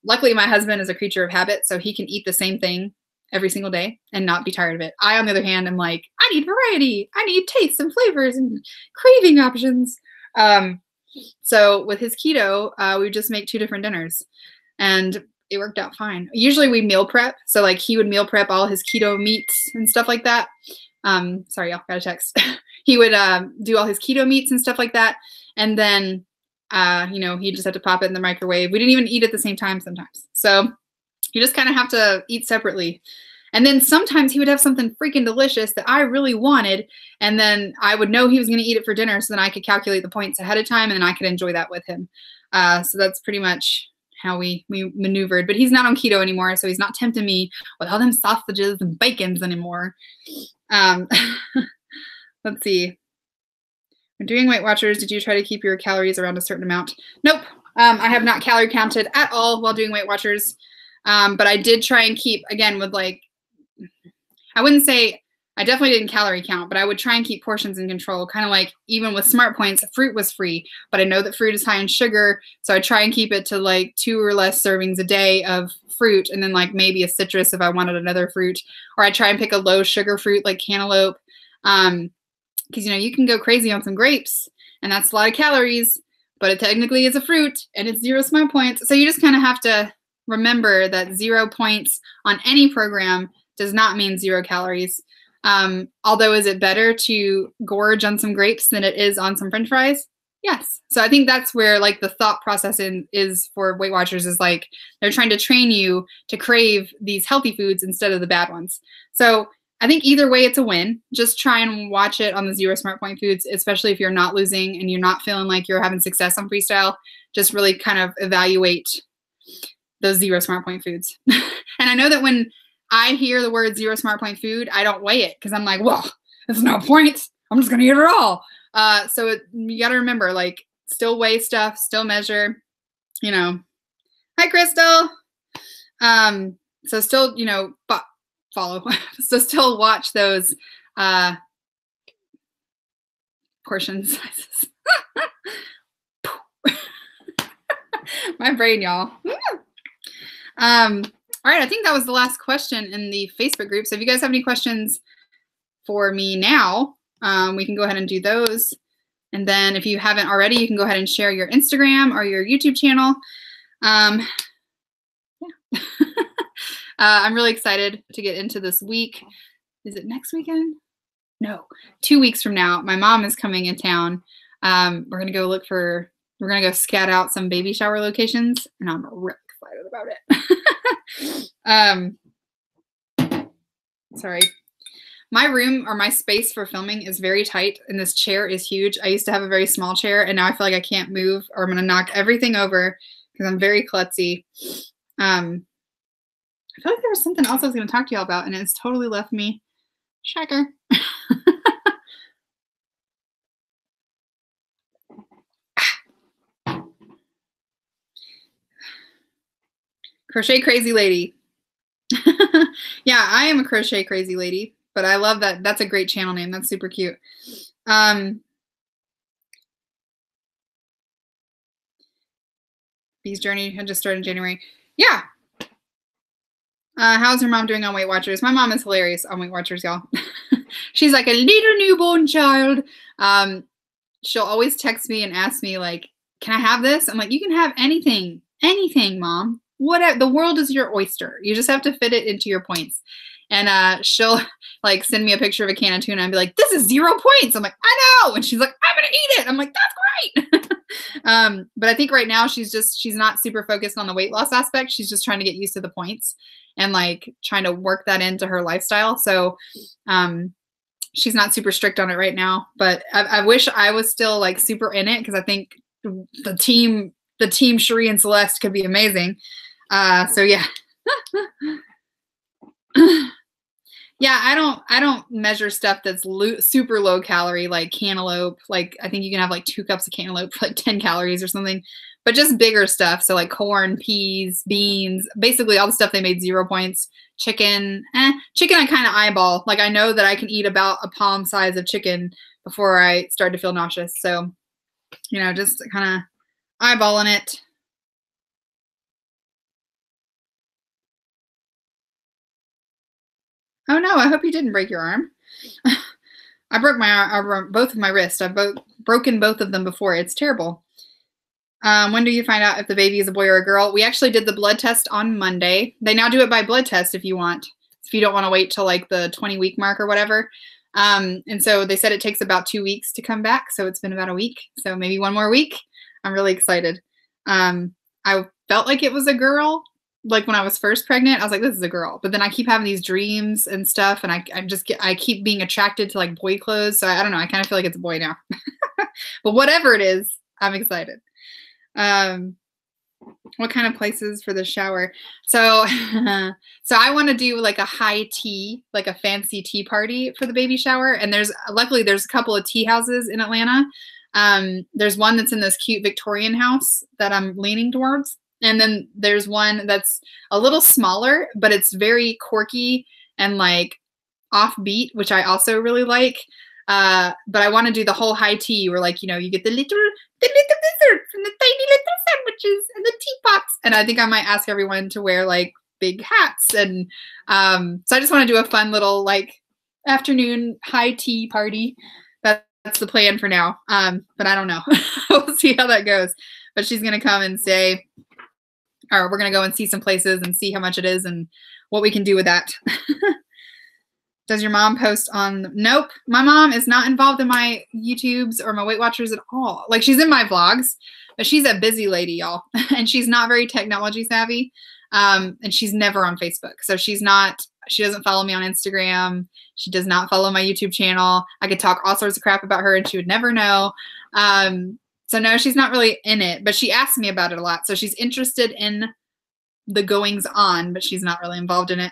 Luckily, my husband is a creature of habit, so he can eat the same thing every single day and not be tired of it. I, on the other hand, am like, I need variety. I need tastes and flavors and craving options. So with his keto, we just make 2 different dinners and it worked out fine. Usually we meal prep. So like he would meal prep all his keto meats and stuff like that. Sorry, y'all, got a text. He would do all his keto meats and stuff like that. And then, you know, he just had to pop it in the microwave. We didn't even eat at the same time sometimes. So you just kind of have to eat separately. And then sometimes he would have something freaking delicious that I really wanted. And then I would know he was going to eat it for dinner. So then I could calculate the points ahead of time and then I could enjoy that with him. So that's pretty much how we maneuvered. But he's not on keto anymore. So he's not tempting me with all them sausages and bacons anymore. Let's see. When doing Weight Watchers, did you try to keep your calories around a certain amount? Nope. I have not calorie counted at all while doing Weight Watchers. But I did try and keep, again, with like, I wouldn't say, I definitely didn't calorie count, but I would try and keep portions in control. Kind of like even with Smart Points, fruit was free, but I know that fruit is high in sugar. So I try and keep it to like 2 or less servings a day of fruit. And then like maybe a citrus if I wanted another fruit, or I try and pick a low sugar fruit like cantaloupe. Because, you know, you can go crazy on some grapes and that's a lot of calories, but it technically is a fruit and it's 0 Smart Points. So you just kind of have to remember that 0 points on any program does not mean 0 calories. Although, is it better to gorge on some grapes than it is on some French fries? Yes. So I think that's where like the thought process is for Weight Watchers is like they're trying to train you to crave these healthy foods instead of the bad ones. So I think either way it's a win. Just try and watch it on the Zero Smart Point foods, especially if you're not losing and you're not feeling like you're having success on freestyle. Just really kind of evaluate those Zero Smart Point foods. And I know that when I hear the word Zero Smart Point food, I don't weigh it because I'm like, well, there's no points. I'm just gonna eat it all. You got to remember, like, still weigh stuff, still measure, you know. Hi, Crystal. So still, you know, follow. So still watch those portion sizes. My brain, y'all. All right, I think that was the last question in the Facebook group. So if you guys have any questions for me now, we can go ahead and do those. And then if you haven't already, you can go ahead and share your Instagram or your YouTube channel. Yeah. I'm really excited to get into this week. Is it next weekend? No, 2 weeks from now. My mom is coming in town. We're going to go scout out some baby shower locations, and I'm really excited about it. Sorry. My room or my space for filming is very tight, and this chair is huge. I used to have a very small chair, and now I feel like I can't move, or I'm going to knock everything over because I'm very klutzy. I feel like there was something else I was going to talk to y'all about, and it's totally left me. Shocker. Crochet Crazy Lady. Yeah, I am a crochet crazy lady, but I love that. That's a great channel name. That's super cute. Bee's Journey had just started in January. Yeah. How's your mom doing on Weight Watchers? My mom is hilarious on Weight Watchers, y'all. She's like a little newborn child. She'll always text me and ask me, like, can I have this? I'm like, you can have anything, Mom. Whatever. The world is your oyster. You just have to fit it into your points. And she'll like send me a picture of a can of tuna and be like, this is 0 points. I'm like, I know. And she's like, I'm gonna eat it. I'm like, that's great. But I think right now she's not super focused on the weight loss aspect. She's just trying to get used to the points and like trying to work that into her lifestyle. So she's not super strict on it right now. But I wish I was still like super in it because I think the team Cherie and Celeste could be amazing. So yeah. Yeah, I don't measure stuff that's super low calorie, like cantaloupe. Like I think you can have like 2 cups of cantaloupe for like 10 calories or something, but just bigger stuff. So like corn, peas, beans, basically all the stuff they made 0 points. Chicken, chicken I kind of eyeball. Like I know that I can eat about a palm size of chicken before I start to feel nauseous. So, you know, just kind of eyeballing it. Oh no, I hope you didn't break your arm. I broke both of my wrists. I've broken both of them before. It's terrible. When do you find out if the baby is a boy or a girl? We actually did the blood test on Monday. They now do it by blood test if you want. If you don't want to wait till like the 20-week mark or whatever. And so they said it takes about 2 weeks to come back. So it's been about a week. So maybe 1 more week. I'm really excited. I felt like it was a girl. Like when I was first pregnant, I was like, this is a girl. But then I keep having these dreams and stuff. And I keep being attracted to like boy clothes. So I don't know. I kind of feel like it's a boy now. But whatever it is, I'm excited. What kind of places for the shower? So, so I want to do like a high tea, like a fancy tea party for the baby shower. And luckily there's a couple of tea houses in Atlanta. There's one that's in this cute Victorian house that I'm leaning towards. And then there's one that's a little smaller, but it's very quirky and like offbeat, which I also really like. But I want to do the whole high tea where like, you know, you get the little desserts and the tiny little sandwiches and the teapots. And I think I might ask everyone to wear like big hats. And so I just want to do a fun little like afternoon high tea party. That's the plan for now. But I don't know. We'll see how that goes. But she's going to come and say, or we're going to go and see some places and see how much it is and what we can do with that. Does your mom post on? Nope. My mom is not involved in my YouTubes or my Weight Watchers at all. Like, she's in my vlogs, but she's a busy lady, y'all. And she's not very technology savvy. And she's never on Facebook. So she doesn't follow me on Instagram. She does not follow my YouTube channel. I could talk all sorts of crap about her and she would never know. So no, she's not really in it, but she asks me about it a lot. So she's interested in the goings on, but she's not really involved in it.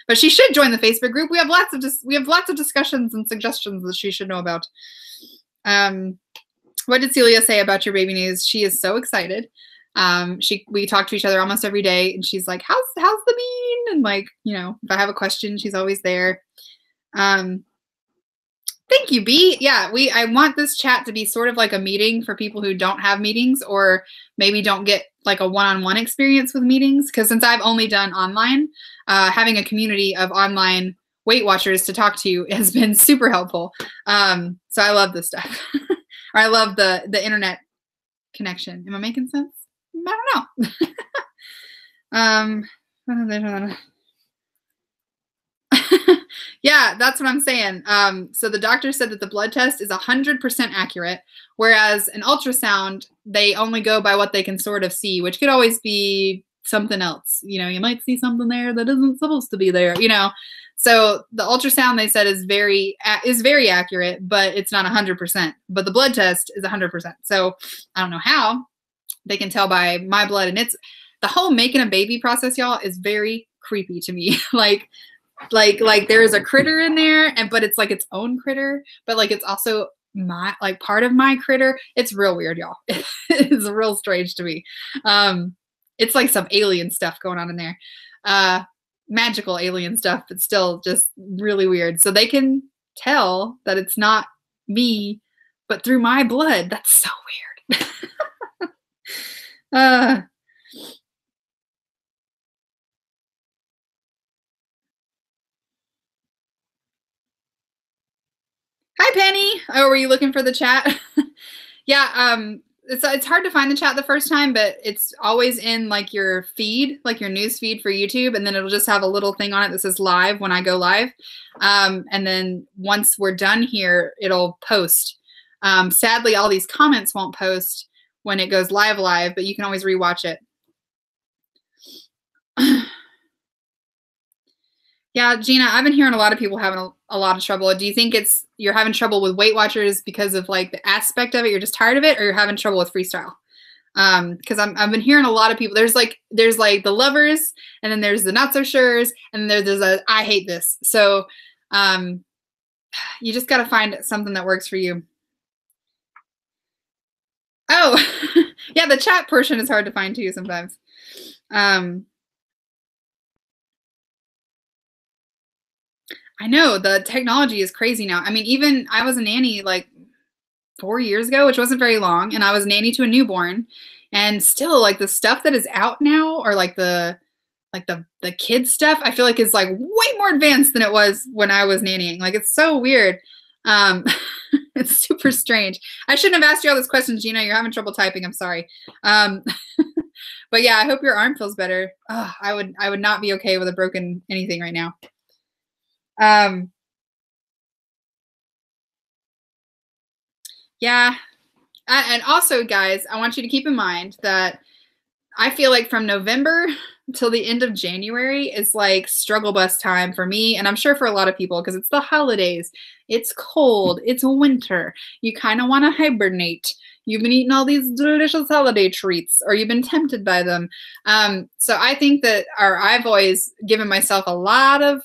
But she should join the Facebook group. We have lots of discussions and suggestions that she should know about. What did Celia say about your baby news? She is so excited. We talk to each other almost every day, and she's like, how's the bean? And like, you know, if I have a question, she's always there. Thank you, B. Yeah, I want this chat to be sort of like a meeting for people who don't have meetings or maybe don't get like a one-on-one experience with meetings. Because since I've only done online, having a community of online Weight Watchers to talk to has been super helpful. So I love this stuff. Or I love the internet connection. Am I making sense? I don't know. Yeah, that's what I'm saying. So the doctor said that the blood test is 100% accurate, whereas an ultrasound, they only go by what they can sort of see, which could always be something else. You know, you might see something there that isn't supposed to be there, you know. So the ultrasound, they said, is very accurate, but it's not 100%. But the blood test is 100%. So I don't know how they can tell by my blood. And it's the whole making a baby process, y'all, is very creepy to me. like there's a critter in there, but it's like its own critter, but like it's also part of my critter. It's real weird, y'all. It's real strange to me. It's like some alien stuff going on in there. Magical alien stuff, but still just really weird. So they can tell that it's not me, but through my blood. That's so weird. Hi, Penny. Oh, were you looking for the chat? Yeah, it's hard to find the chat the first time, but it's always in like your feed, like your news feed for YouTube, and then it'll just have a little thing on it that says live when I go live. And then once we're done here, it'll post. Sadly, all these comments won't post when it goes live, but you can always rewatch it. Yeah, Gina, I've been hearing a lot of people having a lot of trouble. Do you think you're having trouble with Weight Watchers because of like the aspect of it, you're just tired of it, or you're having trouble with freestyle? Because I've been hearing a lot of people. There's like the lovers, and then there's the not so sures, and then there's a I hate this. So you just got to find something that works for you. Oh, yeah, the chat portion is hard to find too sometimes. I know the technology is crazy now. I mean, even I was a nanny like 4 years ago, which wasn't very long, and I was a nanny to a newborn, and still like the stuff that is out now, or like the kids stuff, I feel like is like way more advanced than it was when I was nannying. Like, it's so weird. It's super strange. I shouldn't have asked you all those questions, Gina. You're having trouble typing. I'm sorry. But yeah, I hope your arm feels better. Oh, I would not be okay with a broken anything right now. Yeah. And also, guys, I want you to keep in mind that I feel like from November till the end of January is like struggle bus time for me, and I'm sure for a lot of people, because it's the holidays, it's cold, it's winter, you kind of want to hibernate. You've been eating all these delicious holiday treats, or you've been tempted by them. So I think that, I've always given myself a lot of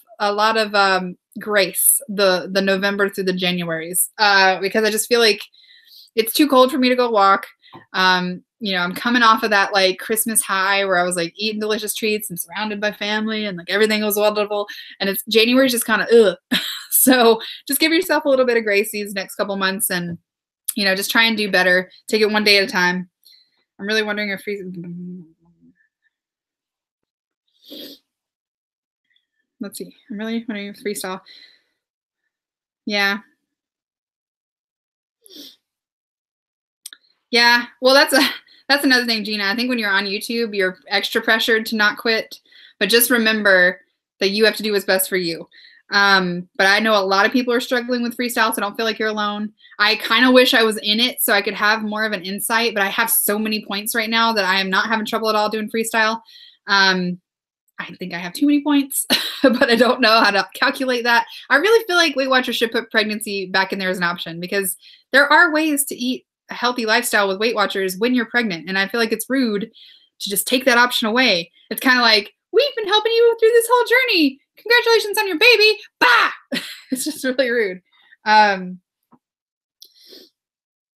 grace the November through the Januaries, because I just feel like it's too cold for me to go walk. You know, I'm coming off of that like Christmas high where I was like eating delicious treats and surrounded by family and like everything was wonderful. And January's just kind of ugh. So just give yourself a little bit of grace these next couple months, and you know, just try and do better. Take it one day at a time. I'm really wondering if let's see. I'm really wondering if freestyle. Yeah. Yeah. Well, that's another thing, Gina. I think when you're on YouTube, you're extra pressured to not quit, but just remember that you have to do what's best for you. But I know a lot of people are struggling with freestyle, so don't feel like you're alone. I kind of wish I was in it so I could have more of an insight, but I have so many points right now that I am not having trouble at all doing freestyle. I think I have too many points, but I don't know how to calculate that. I really feel like Weight Watchers should put pregnancy back in there as an option, because there are ways to eat a healthy lifestyle with Weight Watchers when you're pregnant. And I feel like it's rude to just take that option away. It's kind of like, we've been helping you through this whole journey. Congratulations on your baby. Bah! It's just really rude.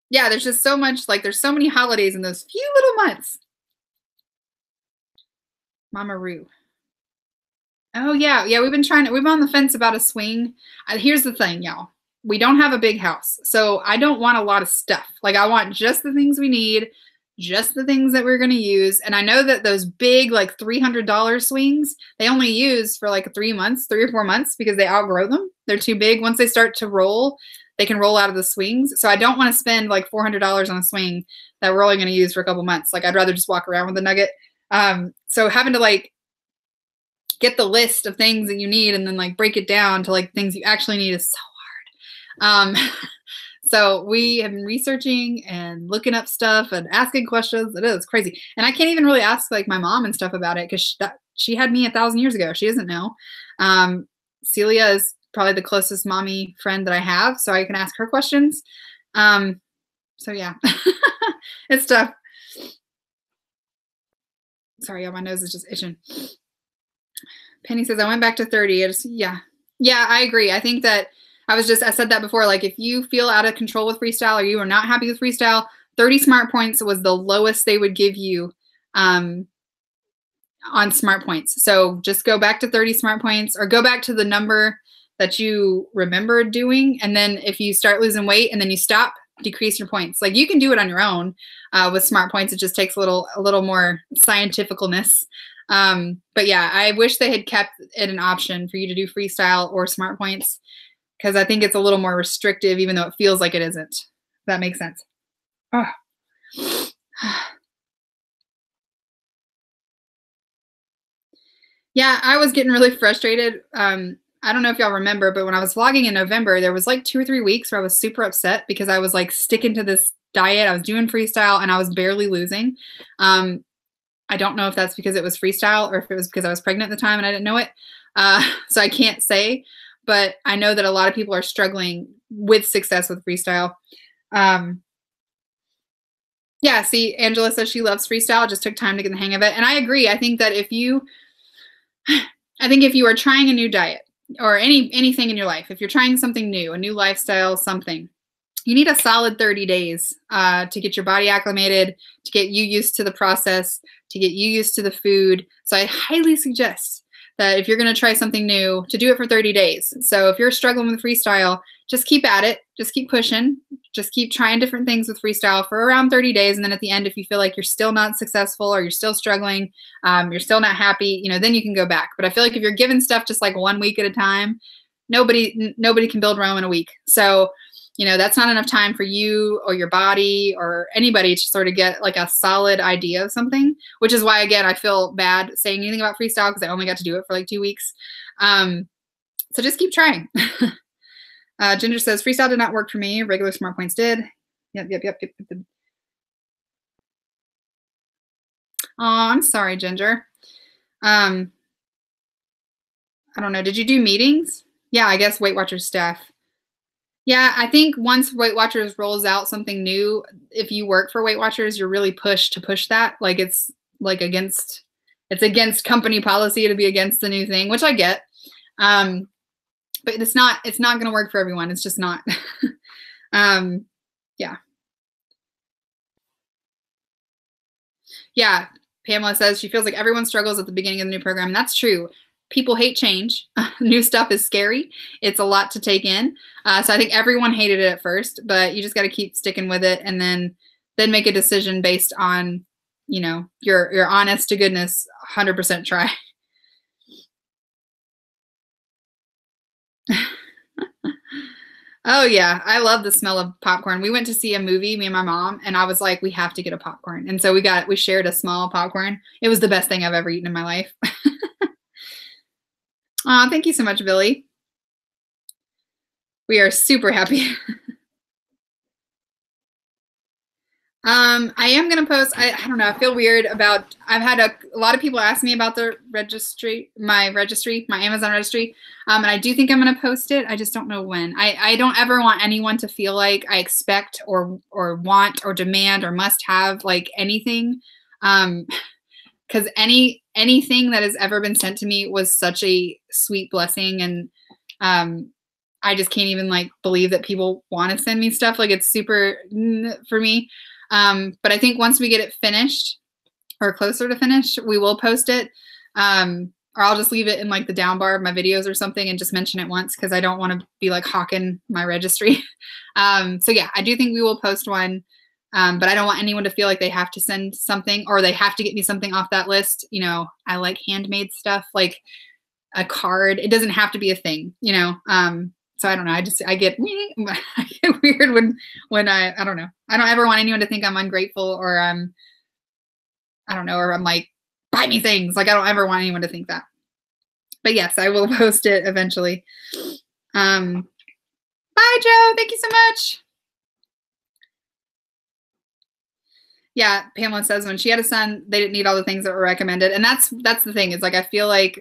Yeah, there's just so much, like, there's so many holidays in those few little months. Mama Roo. Oh yeah, yeah. We've been on the fence about a swing. Here's the thing, y'all. We don't have a big house, so I don't want a lot of stuff. Like, I want just the things we need, just the things that we're going to use. And I know that those big, like $300 swings, they only use for like 3 months, 3 or 4 months, because they outgrow them. They're too big. Once they start to roll, they can roll out of the swings. So I don't want to spend like $400 on a swing that we're only going to use for a couple months. Like, I'd rather just walk around with a nugget. So having to like get the list of things that you need and then like break it down to like things you actually need is so hard. So we have been researching and looking up stuff and asking questions. It is crazy. And I can't even really ask like my mom and stuff about it, because she had me 1,000 years ago. She doesn't know. Celia is probably the closest mommy friend that I have, so I can ask her questions. So yeah, it's tough. Sorry, my nose is just itching. Penny says, I went back to 30. Yeah, I agree. I think that I said that before, like, if you feel out of control with freestyle or you are not happy with freestyle, 30 smart points was the lowest they would give you on smart points. So just go back to 30 smart points, or go back to the number that you remember doing. And then if you start losing weight and then you stop, decrease your points. Like, you can do it on your own with smart points. It just takes a little more scientificalness. But yeah, I wish they had kept it an option for you to do freestyle or smart points, because I think it's a little more restrictive, even though it feels like it isn't. If that makes sense. Oh. Yeah, I was getting really frustrated. I don't know if y'all remember, but when I was vlogging in November, there was like 2 or 3 weeks where I was super upset because I was like sticking to this diet. I was doing freestyle and I was barely losing. I don't know if that's because it was freestyle or if it was because I was pregnant at the time and I didn't know it. So I can't say, but I know that a lot of people are struggling with success with freestyle. Yeah, see, Angela says she loves freestyle. It just took time to get the hang of it. And I agree. I think that if you are trying a new diet or anything in your life, if you're trying something new, a new lifestyle, something, you need a solid 30 days to get your body acclimated, to get you used to the process, to get you used to the food. So I highly suggest that if you're going to try something new, to do it for 30 days. So if you're struggling with freestyle, just keep at it. Just keep pushing. Just keep trying different things with freestyle for around 30 days. And then at the end, if you feel like you're still not successful or you're still struggling, you're still not happy, then you can go back. But I feel like if you're giving stuff just like 1 week at a time, nobody can build Rome in a week. So that's not enough time for you or your body or anybody to sort of get like a solid idea of something, which is why, again, I feel bad saying anything about freestyle because I only got to do it for like 2 weeks. So just keep trying. Ginger says, freestyle did not work for me. Regular smart points did. Yep. Oh, I'm sorry, Ginger. I don't know. Did you do meetings? Yeah, I guess Weight Watchers staff. Yeah, I think once Weight Watchers rolls out something new, if you work for Weight Watchers, you're really pushed to push that. Like, it's against company policy to be against the new thing, which I get. But it's not going to work for everyone. It's just not. Yeah. Yeah. Pamela says she feels like everyone struggles at the beginning of the new program. And that's true. People hate change. New stuff is scary. It's a lot to take in. So I think everyone hated it at first, but you just got to keep sticking with it and then make a decision based on, your honest to goodness, 100% try. Oh yeah, I love the smell of popcorn. We went to see a movie, me and my mom, and I was like, we have to get a popcorn. And so we shared a small popcorn. It was the best thing I've ever eaten in my life. Thank you so much, Billy. We are super happy. I am gonna post. I don't know. I feel weird about. I've had a lot of people ask me about the registry, my Amazon registry. And I do think I'm gonna post it. I just don't know when. I don't ever want anyone to feel like I expect or want or demand or must have like anything. Because anything that has ever been sent to me was such a sweet blessing, and I just can't even like believe that people want to send me stuff. Like it's super for me. But I think once we get it finished or closer to finished, we will post it. Or I'll just leave it in like the down bar of my videos or something and just mention it once because I don't want to be like hawking my registry. So yeah, I do think we will post one. But I don't want anyone to feel like they have to send something or they have to get me something off that list. You know, I like handmade stuff, like a card. It doesn't have to be a thing, you know? So I don't know. I get weird when I don't know. I don't ever want anyone to think I'm ungrateful or I don't know, or I'm like, buy me things. Like I don't ever want anyone to think that. But yes, I will post it eventually. Bye, Joe. Thank you so much. Yeah, Pamela says when she had a son, they didn't need all the things that were recommended. And that's the thing. Is like I feel like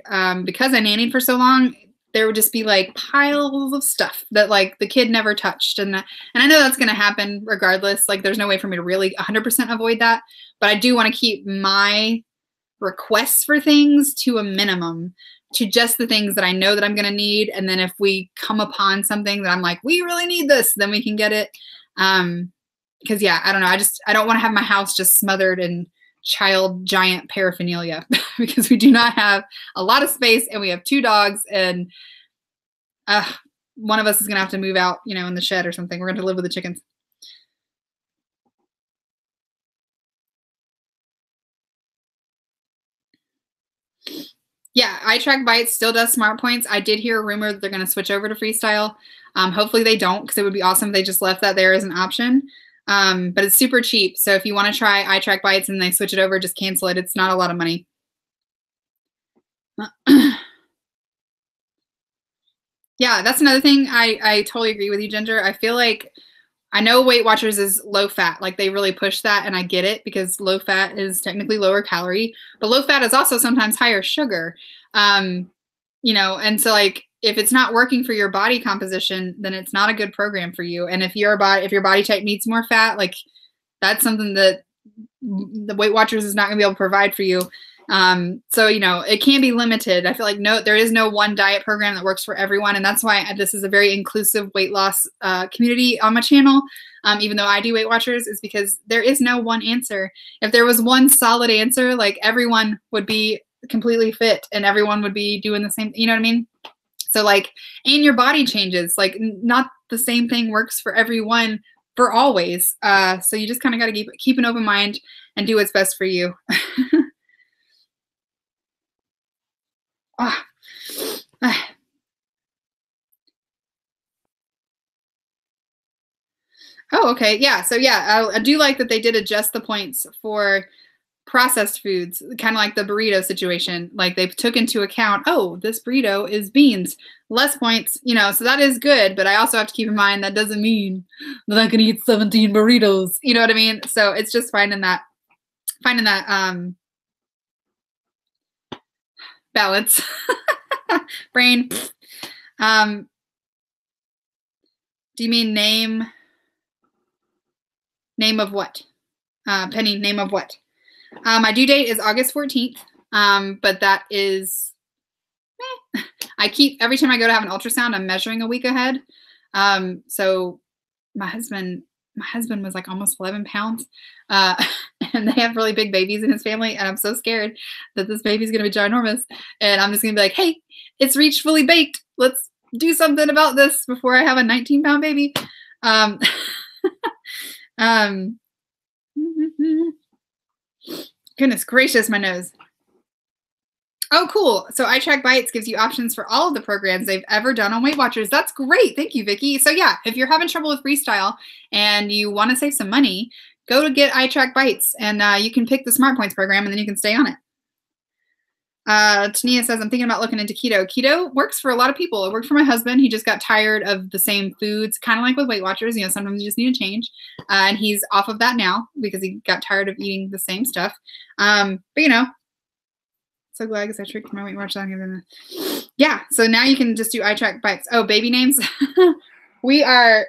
because I nannied for so long, there would just be like piles of stuff that like the kid never touched. And I know that's going to happen regardless. Like there's no way for me to really 100% avoid that. But I do want to keep my requests for things to a minimum, to just the things that I know that I'm going to need. And then if we come upon something that I'm like, we really need this, then we can get it. Because yeah, I don't know. I don't want to have my house just smothered in child giant paraphernalia because we do not have a lot of space and we have 2 dogs and one of us is going to have to move out, you know, in the shed or something. We're going to live with the chickens. Yeah, iTrack Bites still does smart points. I did hear a rumor that they're going to switch over to Freestyle. Hopefully they don't because it would be awesome if they just left that there as an option. But it's super cheap. So if you want to try iTrack Bites and they switch it over, just cancel it. It's not a lot of money. Yeah, that's another thing. I totally agree with you, Ginger. I feel like I know Weight Watchers is low fat. Like they really push that and I get it because low fat is technically lower calorie, but low fat is also sometimes higher sugar. You know, and so like if it's not working for your body composition, then it's not a good program for you. And if your body type needs more fat, like that's something that the Weight Watchers is not going to be able to provide for you. So, you know, it can be limited. I feel like there is no one diet program that works for everyone. And that's why this is a very inclusive weight loss community on my channel. Even though I do Weight Watchers, is because there is no one answer. If there was one solid answer, like everyone would be completely fit and everyone would be doing the same, you know what I mean? So like, and your body changes, like not the same thing works for everyone for always. So you just kind of got to keep an open mind and do what's best for you. Oh. Oh, okay. Yeah. So yeah, I do like that they did adjust the points for processed foods, kind of like the burrito situation. Like they took into account, oh, this burrito is beans, less points, you know, so that is good. But I also have to keep in mind that doesn't mean that I can eat 17 burritos. You know what I mean? So it's just finding that balance. Brain. Do you mean name of what? Penny, name of what? My due date is August 14th, but that is, every time I go to have an ultrasound, I'm measuring a week ahead. So my husband was like almost 11 pounds, and they have really big babies in his family, and I'm so scared that this baby's going to be ginormous, and I'm just going to be like, hey, it's reached fully baked. Let's do something about this before I have a 19-pound baby. Goodness gracious, my nose. Oh, cool. So iTrack Bites gives you options for all of the programs they've ever done on Weight Watchers. That's great. Thank you, Vicki. So yeah, if you're having trouble with Freestyle and you want to save some money, go to get iTrack Bites and you can pick the Smart Points program and then you can stay on it. Tania says, I'm thinking about looking into keto. Keto works for a lot of people. It worked for my husband. He just got tired of the same foods, kind of like with Weight Watchers. You know, sometimes you just need a change. And he's off of that now because he got tired of eating the same stuff. But, you know, so glad I guess I tricked my Weight Watchers. Yeah, so now you can just do eye track bites. Oh, baby names. We are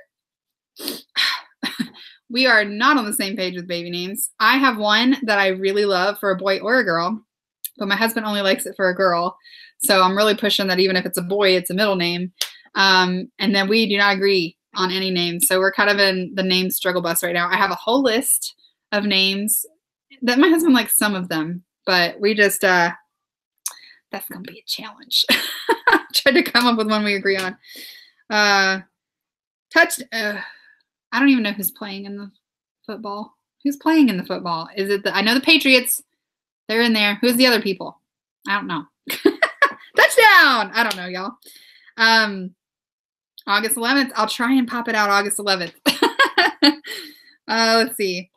not on the same page with baby names. I have one that I really love for a boy or a girl, but my husband only likes it for a girl. So I'm really pushing that even if it's a boy, it's a middle name. And then we do not agree on any names. So we're kind of in the name struggle bus right now. I have a whole list of names that my husband likes some of them, but we just, that's going to be a challenge. Tried to come up with one we agree on. I don't even know who's playing in the football. Who's playing in the football? Is it I know the Patriots. They're in there. Who's the other people? I don't know. Touchdown! I don't know, y'all. August 11th. I'll try and pop it out August 11th. Let's see.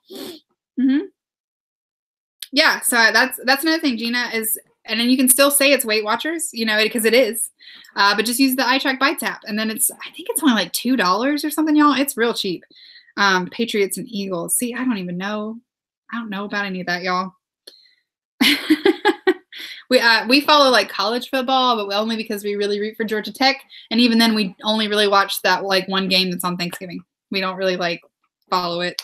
Yeah, so that's another thing, Gina, is, and then you can still say it's Weight Watchers, you know, because it is. But just use the iTrack Bites app. And then I think it's only like $2 or something, y'all. It's real cheap. Patriots and Eagles. See, I don't even know. I don't know about any of that, y'all. We follow like college football, but only because we really root for Georgia Tech. And even then, we only really watch that like one game that's on Thanksgiving. We don't really like follow it.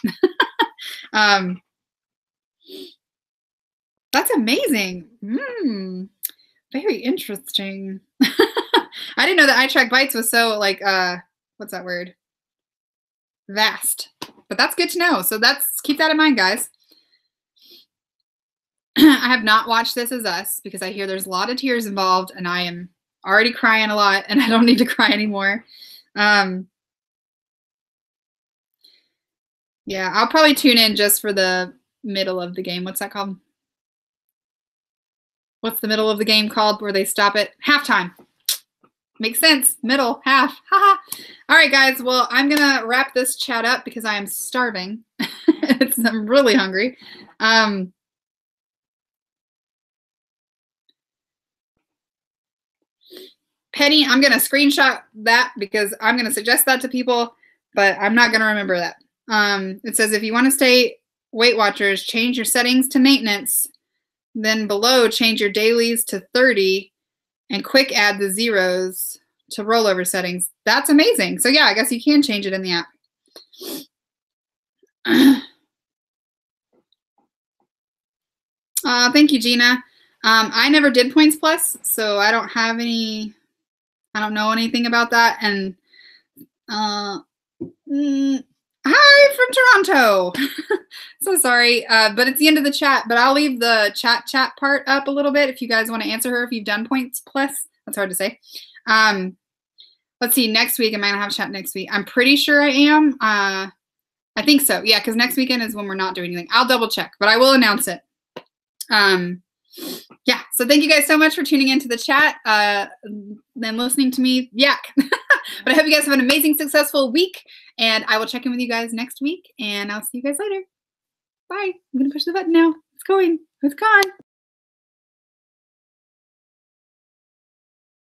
That's amazing. Very interesting. I didn't know that iTrack Bites was so like what's that word? Vast. But that's good to know. So keep that in mind, guys. I have not watched This Is Us because I hear there's a lot of tears involved and I am already crying a lot and I don't need to cry anymore. Yeah, I'll probably tune in just for the middle of the game. What's that called? What's the middle of the game called where they stop it? Halftime. Makes sense. Middle, half. Haha. All right, guys. Well, I'm going to wrap this chat up because I am starving. I'm really hungry. Penny, I'm going to screenshot that because I'm going to suggest that to people, but I'm not going to remember that. It says if you want to stay Weight Watchers, change your settings to maintenance. Then below, change your dailies to 30 and quick add the zeros to rollover settings. That's amazing. So yeah, I guess you can change it in the app. Thank you, Gina. I never did Points Plus, so I don't have any, I don't know anything about that. And hi from Toronto. So sorry, but it's the end of the chat, but I'll leave the chat part up a little bit if you guys want to answer her if you've done Points Plus. That's hard to say. Let's see, next week, am I going to have chat next week? I'm pretty sure I am. I think so. Yeah, because next weekend is when we're not doing anything. I'll double check, but I will announce it. Yeah, so thank you guys so much for tuning into the chat and listening to me yak. But I hope you guys have an amazing, successful week, and I will check in with you guys next week, and I'll see you guys later. Bye. I'm going to push the button now. It's going. It's gone.